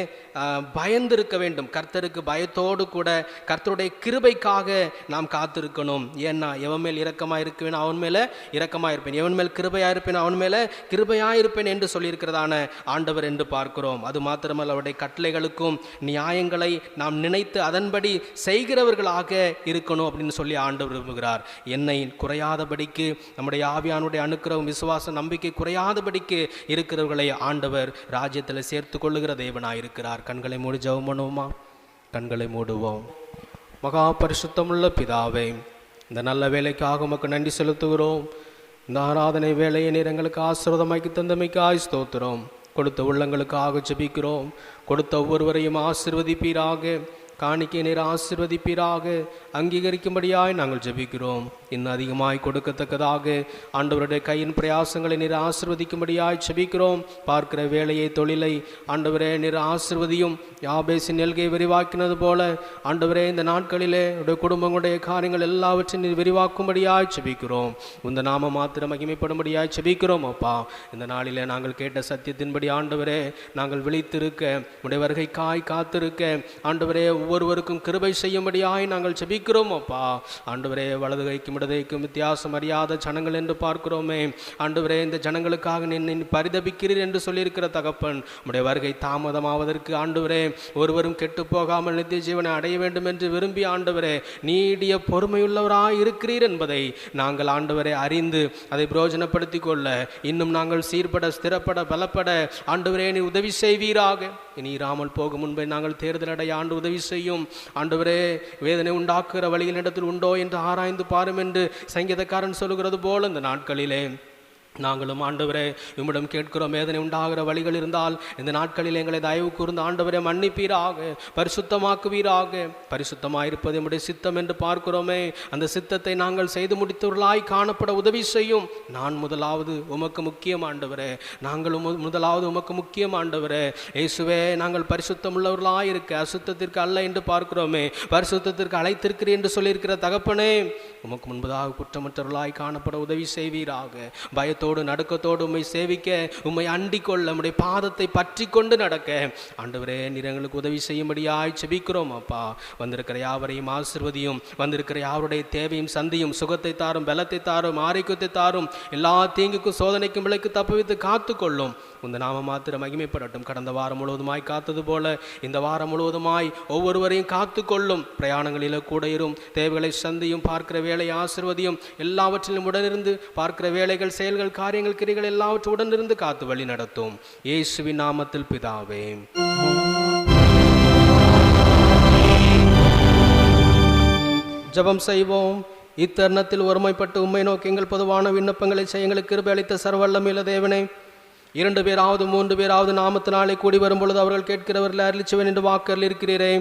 பயந்திருக்க வேண்டும். கர்த்தருக்கு பயத்தோடு கூட கர்த்தருடைய கிருபைக்காக நாம் காத்திருக்கணும். ஏன்னா எவன் மேல் இரக்கமாக இருக்குவேன் அவன் மேலே இரக்கமாக இருப்பேன், எவன் மேல் கிருபையாக இருப்பேன் அவன் மேலே கிருபையாக இருப்பேன் என்று சொல்லியிருக்கிறதான ஆண்டவர் என்று பார்க்கிறோம். அது மாத்திரமல்ல, அவருடைய கட்டளைகளுக்கும் நியாயங்களை நாம் நினைத்து அதன்படி செய்கிறவர்களாக இருக்கணும் அப்படின்னு சொல்லி ஆண்டவர் விரும்புகிறார். என்னை குறையாதபடிக்கு, நம்முடைய ஆவியானுடைய அனுக்கிரகம் விசுவாச நம்பிக்கை குறையாதபடிக்கு இருக்கிறவர்களை ஆண்டவர் ராஜ்யத்தில் சேர்த்து கொள்ளுகிற தேவனாயிருக்கிறார். கண்களை மூடி ஜெபம் பண்ணுவோமா? கண்களை மூடுவோம். மகா பரிசுத்தமுள்ள பிதாவே, இந்த நல்ல வேலைக்காக உமக்கு நன்றி செலுத்துகிறோம். இந்த ஆராதனை வேலையை நீர் எங்களுக்கு ஆசீர்வாதமாக்கி தந்தமைக்காய் ஸ்தோத்திரம். கொடுத்த உள்ளங்களுக்காக ஜெபிக்கிறோம். கொடுத்த ஒவ்வொருவரையும் ஆசீர்வதிப்பீராக, காணிக்கை நீர் ஆசீர்வதிப்பீராக, அங்கீகரிக்கும்படியாய் நாங்கள் ஜெபிக்கிறோம். இன்னும் அதிகமாய் கொடுக்கத்தக்கதாக ஆண்டவருடைய கையின் பிரயாசங்களை நீர் ஆசீர்வதிக்கும்படியாய் ஜெபிக்கிறோம். பார்க்கிற வேலையை, தொழிலை ஆண்டவரே நீர் ஆசீர்வதியும். யாபேசின் எல்கையை விரிவாக்கினது போல ஆண்டவரே இந்த நாட்களிலே உடைய குடும்பங்களுடைய காரியங்கள் எல்லாவற்றையும் நீர் விரிவாக்கும்படியாய் ஜெபிக்கிறோம். இந்த நாம மாத்திரம் மகிமைப்படும்படியாய் ஜெபிக்கிறோம். அப்பா, இந்த நாளிலே நாங்கள் கேட்ட சத்தியத்தின்படி ஆண்டவரே நாங்கள் விழித்திருக்க, உடைய வருகைக்காய் காத்திருக்க, ஆண்டவரே ஒவ்வொருவருக்கும் கிருபை செய்யும்படியாய் நாங்கள் ஜெபிக்கிறோம் அப்பா. ஆண்டவரே, வலது கைக்கும் இடது கைக்கும் வித்தியாசம் அறியாத ஜனங்கள் என்று பார்க்கிறோமே. ஆண்டவரே, இந்த ஜனங்களுக்காக நீ பரிதபிக்கிறீர் என்று சொல்லியிருக்கிற தகப்பன், உம்முடைய வருகை தாமதமாவதற்கு ஆண்டவரே ஒருவரும் கெட்டு போகாமல் நித்திய ஜீவனை அடைய வேண்டும் என்று விரும்பி ஆண்டவரே நீடிய பொறுமையுள்ளவராய் இருக்கிறீர் என்பதை நாங்கள் ஆண்டவரை அறிந்து அதை பிரயோஜனப்படுத்தி கொள்ள இன்னும் நாங்கள் சீர்பட ஸ்திரப்பட பலப்பட ஆண்டவரே நீ உதவி செய்வீராக. இனி இராமல் போகும் முன்பே நாங்கள் தேர்தல் அடைய ஆண்டு உதவி செய்யும். ஆண்டவரே, வேதனை உண்டாக்குகிற வழியில் இடத்தில் உண்டோ என்று ஆராய்ந்து பாரும் என்று சங்கீதக்காரன் சொல்லுகிறது போல இந்த நாட்களிலே நாங்களும் ஆண்டவரே உம்மிடம் கேட்கிறோம். வேதனை உண்டாகிற வழிகள் இருந்தால் இந்த நாட்களில் எங்களை தயவு கூர்ந்து ஆண்டவரே மன்னிப்பீராக, பரிசுத்தமாக்குவீராக. பரிசுத்தமாயிருப்பது நம்முடைய சித்தம் என்று பார்க்கிறோமே, அந்த சித்தத்தை நாங்கள் செய்து முடித்தவர்களாய் காணப்பட உதவி செய்யும். நான் முதலாவது உமக்கு முக்கியம் ஆண்டவரே, நாங்களும் முதலாவது உமக்கு முக்கியம் ஆண்டவரே. இயேசுவே, நாங்கள் பரிசுத்தம் உள்ளவர்களாய் இருக்க அசுத்தத்திற்கு அல்ல என்று பார்க்கிறோமே, பரிசுத்தத்திற்கு அழைத்திருக்கிறேன் என்று சொல்லியிருக்கிற தகப்பனே, உமக்கு முன்பதாக குற்றமற்றவர்களாய் காணப்பட உதவி செய்வீராக. பயத்தோடு நடுக்கத்தோடு உம்மை சேவிக்க, உம்மை அண்டிக் கொள்ள, உம்முடைய பாதத்தை பற்றி கொண்டு நடக்க ஆண்டவரே நீர் எங்களுக்கு உதவி செய்யும்படியாய் ஜெபிக்கிறோம் அப்பா. வந்திருக்கிற யாவரையும் ஆசீர்வதியும், வந்திருக்கிற யாருடைய தேவையும் சந்தியும், சுகத்தை தாரும், பலத்தை தாரும், ஆரோக்கியத்தை தாரும், எல்லா தீங்குக்கும் சோதனைக்கும் விலைக்கு தப்புவித்து காத்துக்கொள்ளும். உந்த நாம மாத்திரம் மகிமைப்படட்டும். கடந்த வாரம் முழுவதுமாய் காத்தது போல இந்த வாரம் முழுவதுமாய் ஒவ்வொருவரையும் காத்துக்கொள்ளும். பிரயாணங்களில் கூட இரும், தேவைகளை சந்தியும், பார்க்கிற வேலை ஆசீர்வதியும், எல்லாவற்றிலும் உடனிருந்து பார்க்கிற வேலைகள் செயல்கள் காரியங்கள் கிரிகள் எல்லாவற்றும் உடனிருந்து காத்து வழி நடத்தும். இயேசுவின் நாமத்தில் பிதாவே. ஜெபம் செய்வோம். இத்தருணத்தில் ஒருமைப்பட்டு உம்மை நோக்கி எங்கள் பொதுவான விண்ணப்பங்களை செய்ய எங்களுக்கு கிருபை அளித்த சர்வவல்லமையுள்ள தேவனே, 2 பேராவது 3 பேராவது நாமத்தினாலே கூடி வரும் பொழுது அவர்கள் கேட்கிறவர்கள் அருளிச்சுவேன் என்று வாக்கரில் இருக்கிறீரே.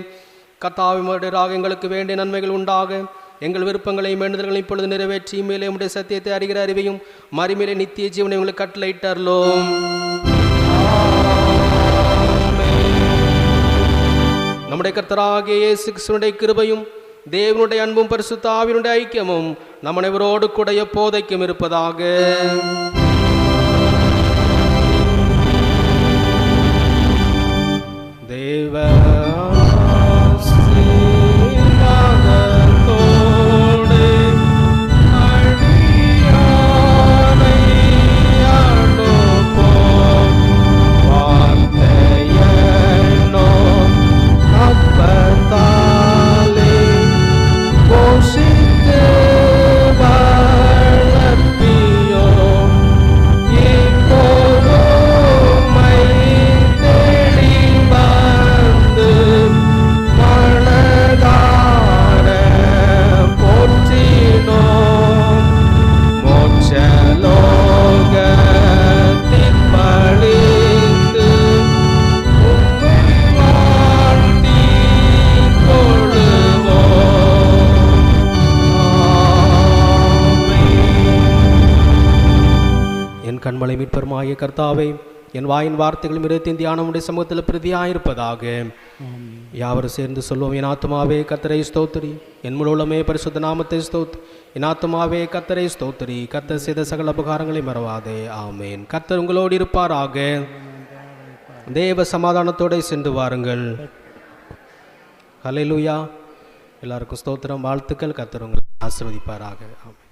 கர்த்தாவினுடையராக எங்களுக்கு வேண்டிய நன்மைகள் உண்டாக எங்கள் விருப்பங்களையும் வேண்டுதல்களையும் இப்பொழுது நிறைவேற்றி மேலே உடைய சத்தியத்தை அறிகிற அறிவையும் மறுமையிலே நித்திய ஜீவனை உங்களுக்கு கட்டளையிட்டார்லோம். நம்முடைய கர்த்தராகிய இயேசு கிறிஸ்துவினுடைய கிருபையும் தேவனுடைய அன்பும் பரிசுத்த ஆவியினுடைய ஐக்கியமும் நம் அனைவரோடு கூட எப்போதைக்கும் இருப்பதாக. தேவ கண்மலை மீட்பருமாகிய கர்த்தாவே, என் வாயின் வார்த்தைகளும் இருத்தின் தியானமுடைய சமூகத்தில் பிரதியாயிருப்பதாக. யாவரும் சேர்ந்து சொல்லுவோம். என் ஆத்துமாவே கர்த்தரை ஸ்தோத்திரி, என் முழுவதுமே பரிசுத்த நாமத்தை ஸ்தோத்திரி. என் ஆத்துமாவே கர்த்தரை ஸ்தோத்திரி, கர்த்தர் செய்த சகல உபகாரங்களை மறவாதே. ஆமேன். கர்த்தர் உங்களோடு இருப்பாராக. தேவ சமாதானத்தோடு சென்று வாருங்கள். ஹல்லேலூயா. எல்லாருக்கும் ஸ்தோத்திரம், வாழ்த்துக்கள். கர்த்தர் உங்களை ஆசீர்வதிப்பாராக. ஆமென்.